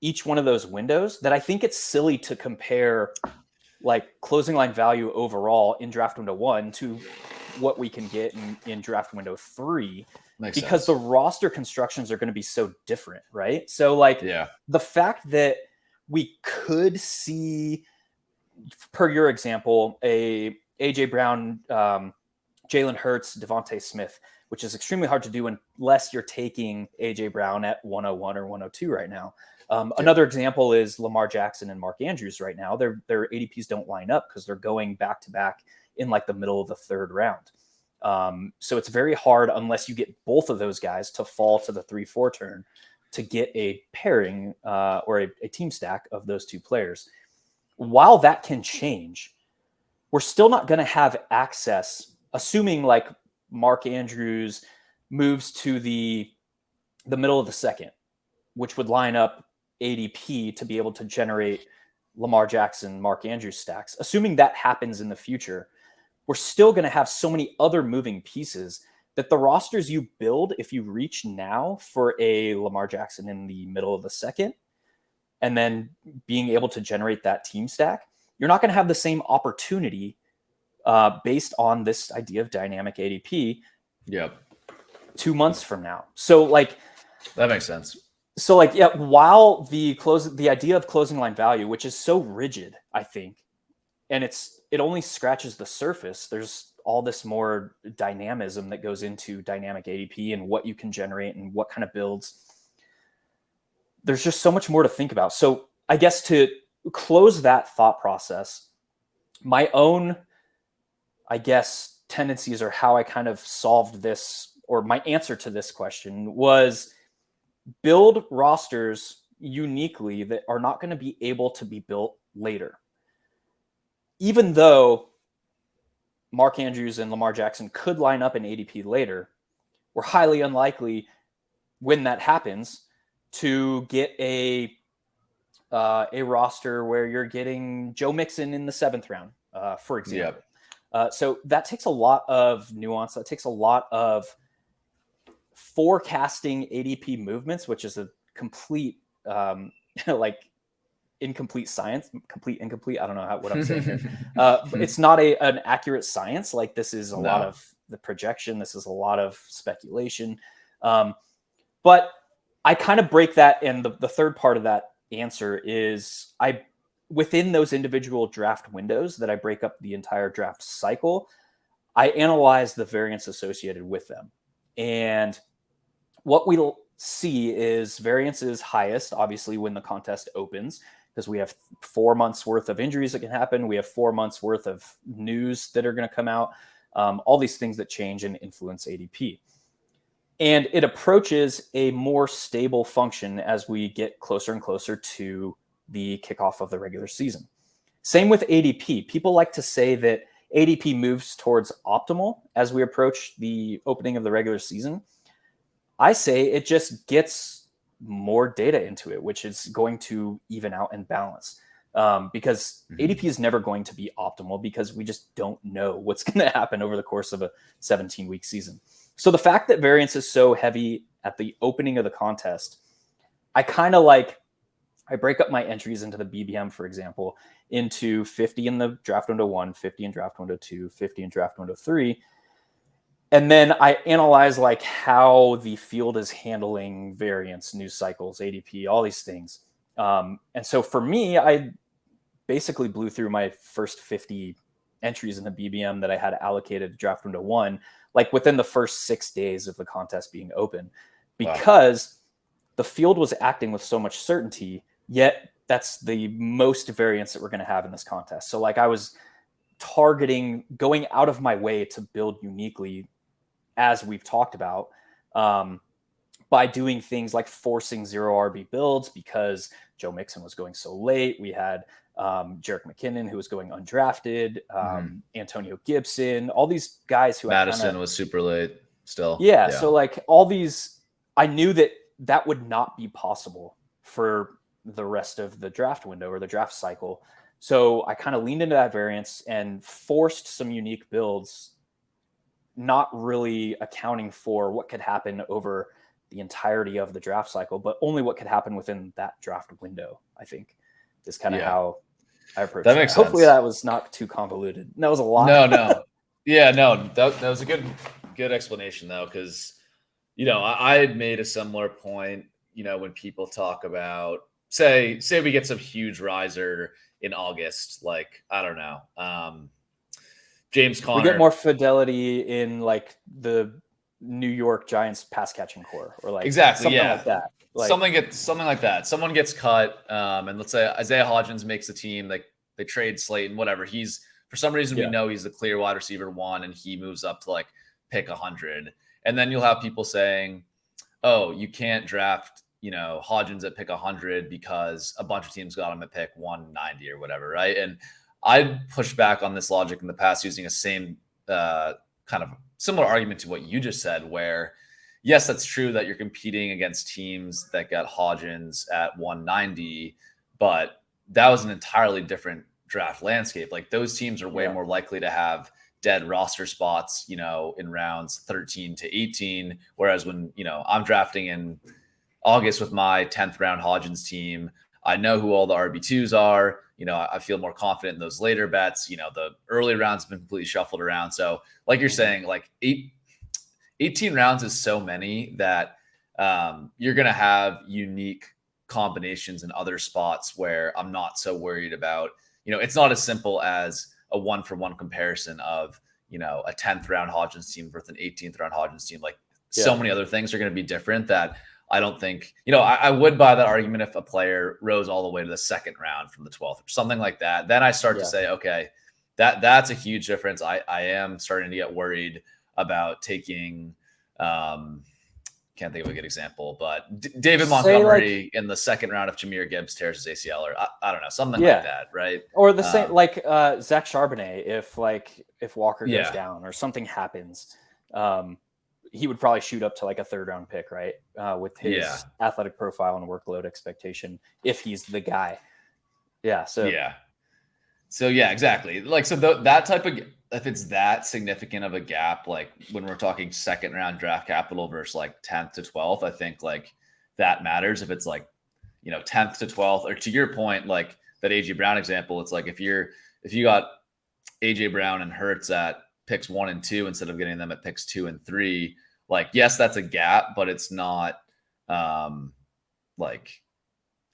each one of those windows that I think it's silly to compare, like, closing line value overall in draft window 1 to what we can get in draft window 3. Makes because sense. the roster constructions are going to be so different, right? So, like, the fact that we could see, per your example, a AJ Brown, Jalen Hurts, Devontae Smith, which is extremely hard to do unless you're taking AJ Brown at 101 or 102 right now. Another example is Lamar Jackson and Mark Andrews right now. Their ADPs don't line up because they're going back to back in, like, the middle of the 3rd round. So it's very hard unless you get both of those guys to fall to the 3-4 turn to get a pairing or a team stack of those two players. While that can change, we're still not going to have access, assuming, like, Mark Andrews moves to the middle of the 2nd, which would line up ADP to be able to generate Lamar Jackson, Mark Andrews stacks. Assuming that happens in the future, we're still going to have so many other moving pieces that the rosters you build, if you reach now for a Lamar Jackson in the middle of the 2nd, and then being able to generate that team stack, you're not going to have the same opportunity based on this idea of dynamic ADP 2 months from now. So, like, that makes sense. So, like, yeah, while the idea of closing line value, which is so rigid, I think, and it only scratches the surface, there's all this more dynamism that goes into dynamic ADP and what you can generate and what kind of builds. There's just so much more to think about. So I guess to close that thought process, my own, I guess, tendencies or how I kind of solved this, or my answer to this question was build rosters uniquely that are not going to be able to be built later. Even though Mark Andrews and Lamar Jackson could line up in ADP later, we're highly unlikely when that happens to get a roster where you're getting Joe Mixon in the 7th round, for example. So that takes a lot of nuance. That takes a lot of forecasting ADP movements, which is a complete, like, incomplete science. Incomplete. I don't know what I'm saying here. It's not an accurate science. Like, this is a lot of the projection. This is a lot of speculation. But I kind of break that, and the third part of that answer is within those individual draft windows that I break up the entire draft cycle, I analyze the variance associated with them. And what we'll see is variance is highest, obviously, when the contest opens, because we have 4 months worth of injuries that can happen. We have 4 months worth of news that are going to come out. All these things that change and influence ADP. And it approaches a more stable function as we get closer and closer to the kickoff of the regular season. Same with ADP. People like to say that ADP moves towards optimal as we approach the opening of the regular season. I say it just gets more data into it, which is going to even out and balance. Because ADP is never going to be optimal because we just don't know what's going to happen over the course of a 17-week season. So the fact that variance is so heavy at the opening of the contest, I kind of like, I break up my entries into the BBM, for example, into 50 in the draft window 1, 50 in draft window 2, 50 in draft window 3. And then I analyze like how the field is handling variance, news cycles, ADP, all these things. And so for me, I basically blew through my first 50 entries in the BBM that I had allocated to draft window 1, like within the first 6 days of the contest being open, because the field was acting with so much certainty, yet that's the most variance that we're going to have in this contest. So like I was targeting, going out of my way to build uniquely, as we've talked about, by doing things like forcing 0 RB builds because Joe Mixon was going so late. We had Jerick McKinnon, who was going undrafted, Antonio Gibson, all these guys who Madison was super late still. Yeah. So like all these, I knew that would not be possible for the rest of the draft window or the draft cycle. So I kind of leaned into that variance and forced some unique builds, not really accounting for what could happen over the entirety of the draft cycle, but only what could happen within that draft window, I think, is kind of how I approach that. Makes Hopefully sense. That was not too convoluted. That was a lot. No. Yeah, no, that was a good explanation though. Cause I had made a similar point, when people talk about, say we get some huge riser in August, like, I don't know, James Conner. We get more fidelity in like the New York Giants pass catching core, or like something like that. Like, something like that. Someone gets cut, and let's say Isaiah Hodgins makes the team. Like they trade Slayton, whatever. He's for some reason we know he's the clear wide receiver 1, and he moves up to like pick 100. And then you'll have people saying, "Oh, you can't draft, Hodgins at pick 100 because a bunch of teams got him at pick 190 or whatever, right?" And I pushed back on this logic in the past using a same kind of similar argument to what you just said, where yes, that's true that you're competing against teams that got Hodgins at 190, but that was an entirely different draft landscape. Like those teams are way more likely to have dead roster spots, in rounds 13 to 18. Whereas when, I'm drafting in August with my 10th round Hodgins team, I know who all the RB2s are. I feel more confident in those later bets. The early rounds have been completely shuffled around. So like you're saying, like 18 rounds is so many that you're going to have unique combinations in other spots where I'm not so worried about, it's not as simple as a 1-for-1 comparison of, a 10th round Hodgins team versus an 18th round Hodgins team. Like so many other things are going to be different that I don't think, I would buy that argument if a player rose all the way to the 2nd round from the 12th or something like that. Then I start to say, okay, that's a huge difference. I am starting to get worried about taking, can't think of a good example, but David Montgomery in the 2nd round if Jahmyr Gibbs tears his ACL, or I don't know, something like that, right? Or the same, like Zach Charbonnet, if Walker goes down or something happens, he would probably shoot up to like a 3rd round pick, right? With his athletic profile and workload expectation, if he's the guy. So exactly. Like, so that type of, if it's that significant of a gap, like when we're talking 2nd round draft capital versus like 10th to 12th, I think like that matters. If it's like, 10th to 12th, or to your point, like that AJ Brown example, it's like if you got AJ Brown and Hurts at picks 1 and 2 instead of getting them at picks 2 and 3, like, yes, that's a gap, but it's not like,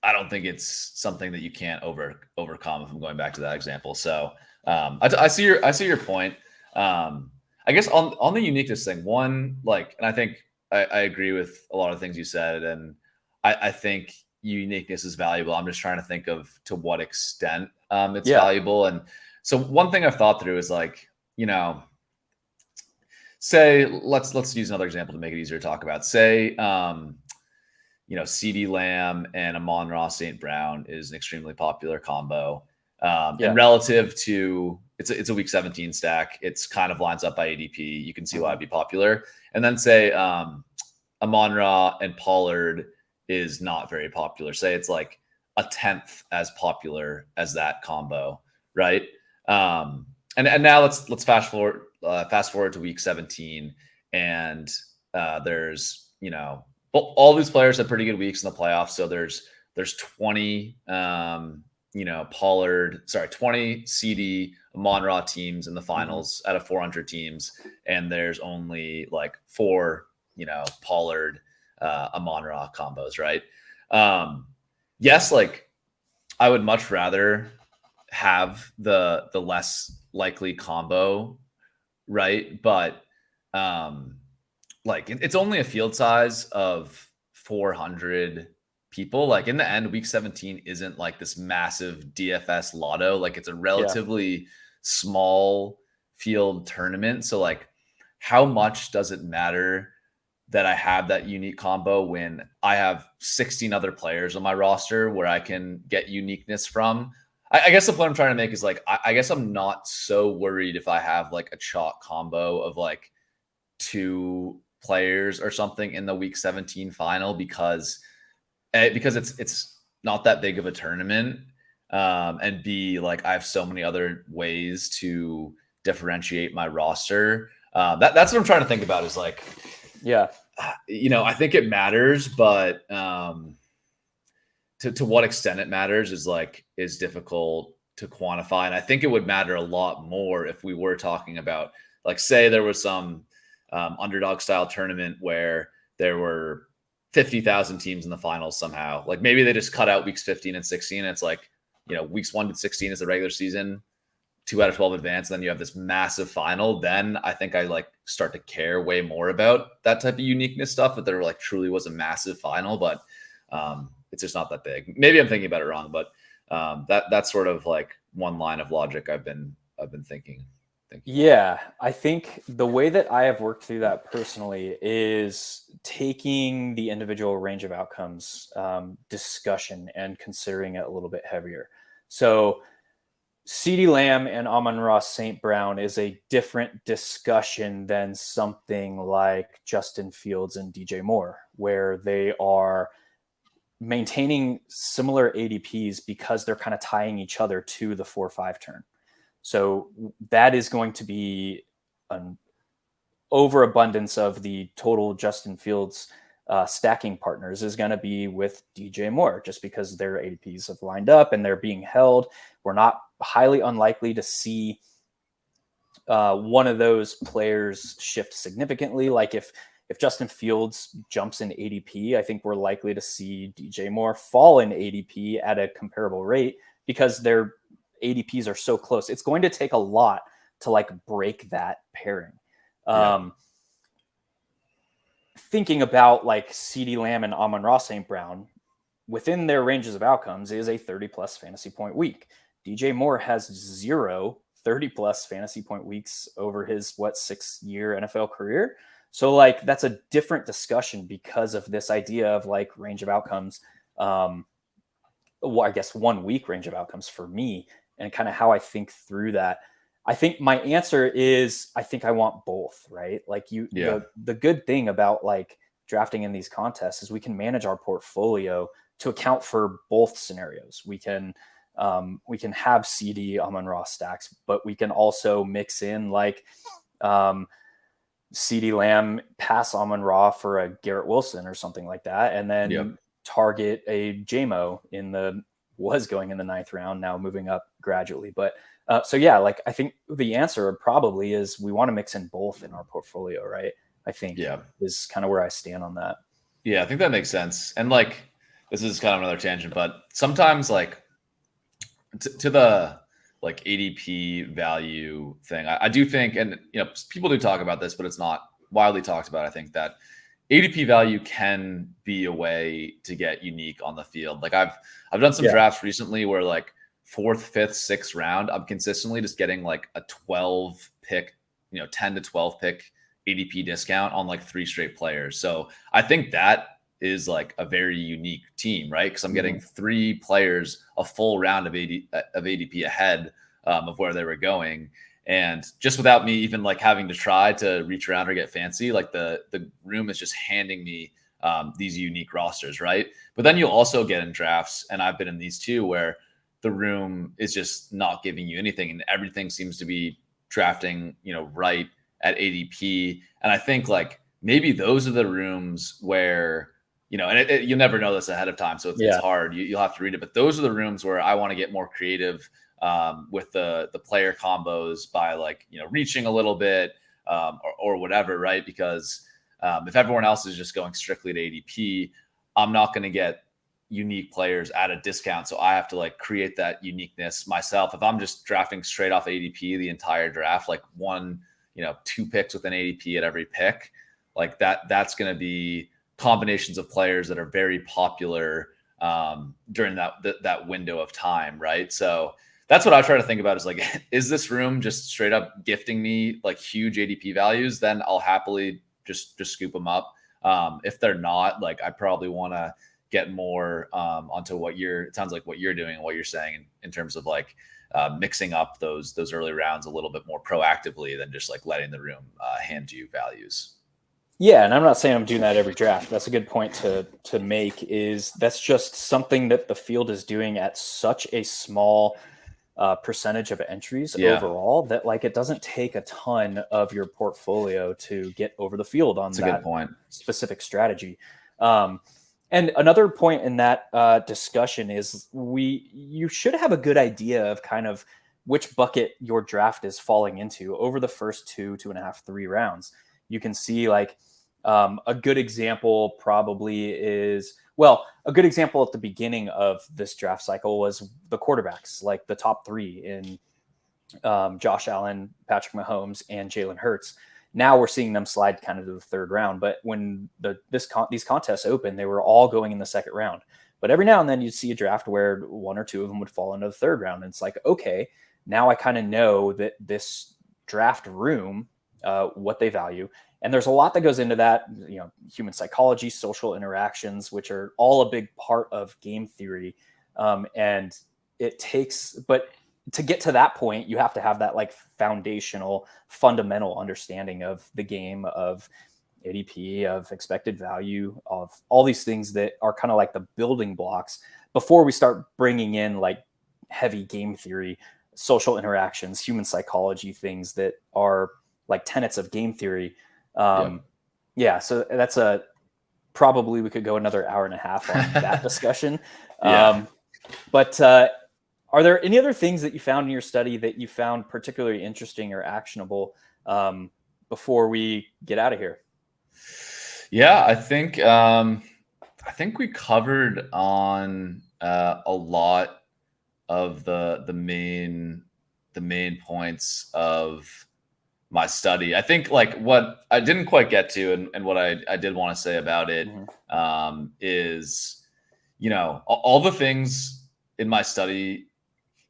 I don't think it's something that you can't overcome, if I'm going back to that example. So I see your point. I guess on the uniqueness thing, one, like, and I think I agree with a lot of things you said, and I think uniqueness is valuable. I'm just trying to think of to what extent it's valuable. And so one thing I've thought through is like, say, let's use another example to make it easier to talk about. Say, CeeDee Lamb and Amon-Ra St. Brown is an extremely popular combo. And relative to, it's a week 17 stack. It's kind of lines up by ADP. You can see why it'd be popular. And then say, Amon-Ra and Pollard is not very popular. Say it's like a tenth as popular as that combo, right? And now let's fast forward to week 17, and there's all these players have pretty good weeks in the playoffs. So there's 20 20 CD Amon-Ra teams in the finals out of 400 teams, and there's only like 4 Pollard Amon-Ra combos, right? Yes, like I would much rather have the less likely combo, right? But like it's only a field size of 400 people. Like in the end, week 17 isn't like this massive DFS lotto. Like it's a relatively small field tournament. So like how much does it matter that I have that unique combo when I have 16 other players on my roster where I can get uniqueness from? I guess the point I'm trying to make is like, I guess I'm not so worried if I have like a chalk combo of like 2 players or something in the week 17 final because it's not that big of a tournament. And B, like I have so many other ways to differentiate my roster. That's what I'm trying to think about is like, I think it matters, but to what extent it matters is difficult to quantify. And I think it would matter a lot more if we were talking about, like, say there was some underdog style tournament where there were 50,000 teams in the finals somehow. Like maybe they just cut out weeks 15 and 16. And it's like, weeks 1 to 16 is the regular season, 2 out of 12 advance. And then you have this massive final. Then I think I like start to care way more about that type of uniqueness stuff. If there like truly was a massive final, but it's just not that big. Maybe I'm thinking about it wrong, but that's sort of like one line of logic I've been thinking. Yeah, I think the way that I have worked through that personally is taking the individual range of outcomes discussion and considering it a little bit heavier. So CeeDee Lamb and Amon-Ra St. Brown is a different discussion than something like Justin Fields and DJ Moore, where they are maintaining similar ADPs because they're kind of tying each other to the 4-5 turn. So that is going to be an overabundance of the total Justin Fields stacking partners is going to be with DJ Moore, just because their ADPs have lined up and they're being held. We're not highly unlikely to see one of those players shift significantly. Like if Justin Fields jumps in ADP, I think we're likely to see DJ Moore fall in ADP at a comparable rate because their ADPs are so close. It's going to take a lot to like break that pairing. Thinking about like CeeDee Lamb and Amon-Ra St. Brown within their ranges of outcomes is a 30+ fantasy point week. DJ Moore has 0 30+ fantasy point weeks over his 6-year NFL career. So like that's a different discussion because of this idea of like range of outcomes. I guess 1 week range of outcomes for me and kind of how I think through that. I think my answer is I think I want both, right? Like the good thing about like drafting in these contests is we can manage our portfolio to account for both scenarios. We can have CD Amon-Ra stacks, but we can also mix in like CeeDee Lamb pass Amon-Ra for a Garrett Wilson or something like that, and then target a JMO was going in the 9th round, now moving up gradually. But so yeah, like I think the answer probably is we want to mix in both in our portfolio, right? I think is kind of where I stand on that. Yeah, I think that makes sense. And like this is kind of another tangent, but sometimes like to the like ADP value thing, I do think, and people do talk about this, but it's not widely talked about. I think that ADP value can be a way to get unique on the field. Like I've done some drafts recently where like 4th, 5th, 6th round, I'm consistently just getting like a 12 pick, 10 to 12 pick ADP discount on like 3 straight players. So I think that is like a very unique team, right? Because I'm getting 3 players a full round of ADP ahead of where they were going. And just without me even like having to try to reach around or get fancy, like the room is just handing me these unique rosters, right? But then you'll also get in drafts, and I've been in these too, where the room is just not giving you anything, and everything seems to be drafting, right at ADP. And I think like maybe those are the rooms where, and you'll never know this ahead of time, so it's hard. You'll have to read it, but those are the rooms where I want to get more creative with the player combos by like reaching a little bit or whatever, right? Because if everyone else is just going strictly to ADP, I'm not going to get unique players at a discount. So I have to like create that uniqueness myself. If I'm just drafting straight off ADP the entire draft, like two picks with an ADP at every pick, like that's going to be combinations of players that are very popular during that window of time, right? So that's what I try to think about is like, is this room just straight up gifting me like huge ADP values? Then I'll happily just scoop them up. If they're not, like I probably want to get more onto it sounds like what you're doing and what you're saying in terms of like mixing up those early rounds a little bit more proactively than just like letting the room hand you values. Yeah, and I'm not saying I'm doing that every draft. That's a good point to make. Is that's just something that the field is doing at such a small percentage of entries overall that like it doesn't take a ton of your portfolio to get over the field on That's a good point. Specific strategy. And another point in that discussion is you should have a good idea of kind of which bucket your draft is falling into over the first 2.5, 3 rounds. You can see like a good example probably is, well, a good example at the beginning of this draft cycle was the quarterbacks, like the top 3 in Josh Allen, Patrick Mahomes, and Jalen Hurts. Now we're seeing them slide kind of to the 3rd round. But when these contests opened, they were all going in the 2nd round. But every now and then you'd see a draft where 1 or 2 of them would fall into the 3rd round. And it's like, okay, now I kind of know that this draft room, what they value. And there's a lot that goes into that, human psychology, social interactions, which are all a big part of game theory. And it takes, but to get to that point, you have to have that like foundational, fundamental understanding of the game, of ADP, of expected value, of all these things that are kind of like the building blocks before we start bringing in like heavy game theory, social interactions, human psychology, things that are like tenets of game theory. Yeah, so that's probably we could go another 1.5 hours on that discussion. But are there any other things that you found in your study that you found particularly interesting or actionable before we get out of here? Yeah, I think we covered on a lot of the main points of my study. I think like what I didn't quite get to and what I did want to say about it is, all the things in my study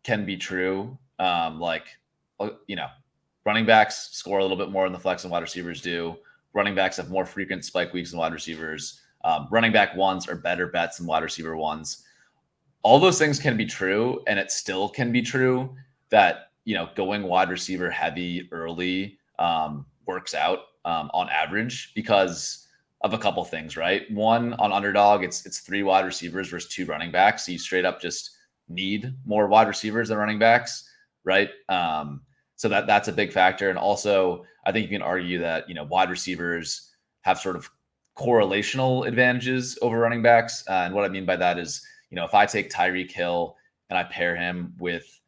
can be true. Running backs score a little bit more in the flex than wide receivers do. Running backs have more frequent spike weeks than wide receivers. Running back ones are better bets than wide receiver ones. All those things can be true, and it still can be true that going wide receiver heavy early works out on average because of a couple things, right? One, on underdog, it's 3 wide receivers versus 2 running backs. So you straight up just need more wide receivers than running backs, right? So that's a big factor. And also, I think you can argue that wide receivers have sort of correlational advantages over running backs. And what I mean by that is, if I take Tyreek Hill and I pair him with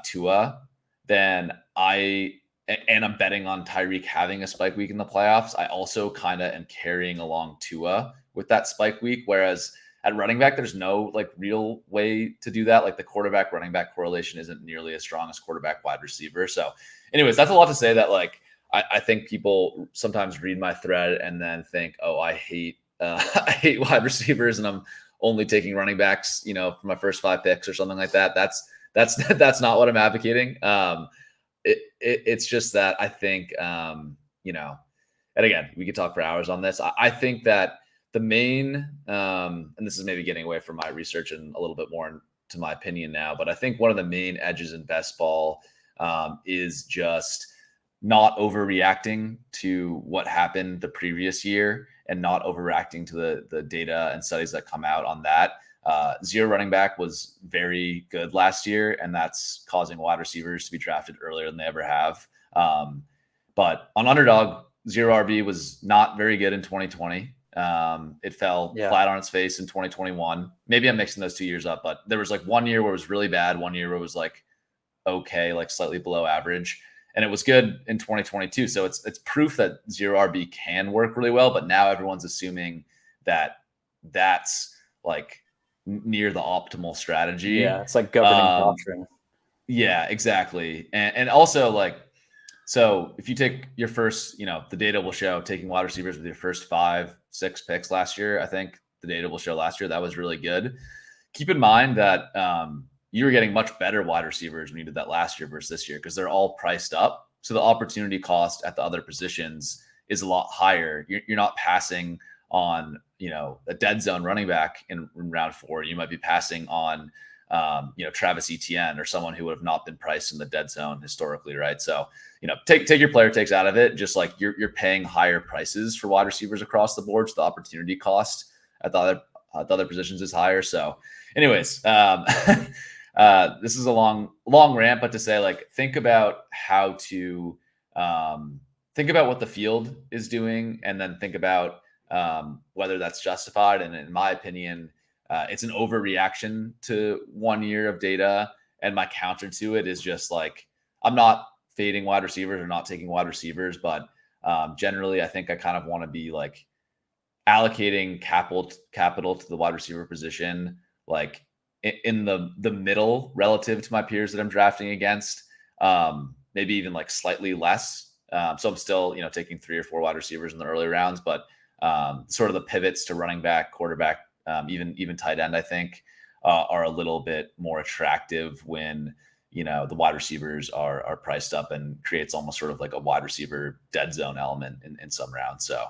Tua, then I'm betting on Tyreek having a spike week in the playoffs. I also kind of am carrying along Tua with that spike week. Whereas at running back, there's no like real way to do that. Like the quarterback running back correlation isn't nearly as strong as quarterback wide receiver. So anyways, that's a lot to say that like, I think people sometimes read my thread and then think, oh, I hate wide receivers and I'm only taking running backs, for my first 5 picks or something like that. That's not what I'm advocating. It's just that I think, and again, we could talk for hours on this. I think that the main, and this is maybe getting away from my research and a little bit more to my opinion now, but I think one of the main edges in best ball is just not overreacting to what happened the previous year and not overreacting to the data and studies that come out on that. Zero running back was very good last year, and that's causing wide receivers to be drafted earlier than they ever have. But on underdog, zero RB was not very good in 2020. It fell flat on its face in 2021. Maybe I'm mixing those 2 years up, but there was like 1 year where it was really bad, 1 year where it was like okay, like slightly below average, and it was good in 2022. So it's proof that zero RB can work really well. But now everyone's assuming that that's like near the optimal strategy. Yeah, it's like governing doctrine. Yeah, exactly. And also like, so if you take your first, the data will show taking wide receivers with your first 5-6 picks last year, I think the data will show last year that was really good. Keep in mind that you were getting much better wide receivers when you did that last year versus this year because they're all priced up. So the opportunity cost at the other positions is a lot higher. You're not passing on, a dead zone running back in round 4. You might be passing on, Travis Etienne or someone who would have not been priced in the dead zone historically, right? So, take your player takes out of it. Just like you're paying higher prices for wide receivers across the board. So the opportunity cost at the other positions is higher. So anyways, this is a long rant, but to say like, think about how to think about what the field is doing and then think about whether that's justified. And in my opinion, it's an overreaction to 1 year of data. And my counter to it is just like, I'm not fading wide receivers or not taking wide receivers, but generally I think I kind of want to be like allocating capital to the wide receiver position, like in the middle relative to my peers that I'm drafting against, maybe even like slightly less. So I'm still, taking 3 or 4 wide receivers in the early rounds, but sort of the pivots to running back, quarterback, even tight end, I think are a little bit more attractive when, the wide receivers are priced up and creates almost sort of like a wide receiver dead zone element in some rounds. So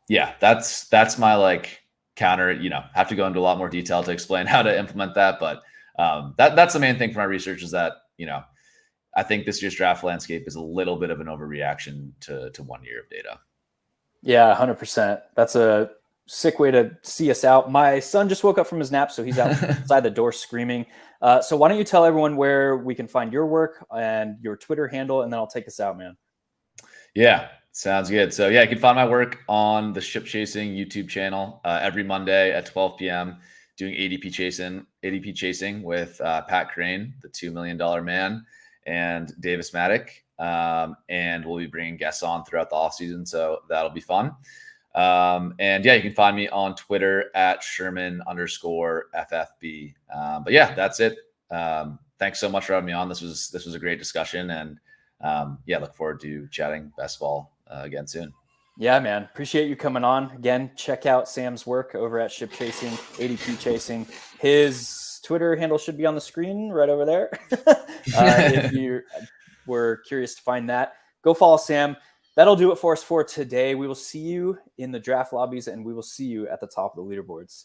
yeah, that's my like counter. Have to go into a lot more detail to explain how to implement that. But that's the main thing for my research is that, I think this year's draft landscape is a little bit of an overreaction to 1 year of data. Yeah, 100%. That's a sick way to see us out. My son just woke up from his nap, so he's outside the door screaming. So why don't you tell everyone where we can find your work and your Twitter handle, and then I'll take us out, man. Yeah, sounds good. So yeah, you can find my work on the Ship Chasing YouTube channel every Monday at 12 p.m. doing ADP chasing with Pat Crane, the $2 million man, and Davis Maddock. And we'll be bringing guests on throughout the off season. So that'll be fun. And yeah, you can find me on Twitter at Sherman_FFB. But yeah, that's it. Thanks so much for having me on. This was a great discussion, and yeah, look forward to chatting best ball again soon. Yeah, man. Appreciate you coming on again. Check out Sam's work over at Ship Chasing, ADP Chasing. His Twitter handle should be on the screen right over there. If you were curious to find that, go follow Sam. That'll do it for us for today. We will see you in the draft lobbies, and we will see you at the top of the leaderboards.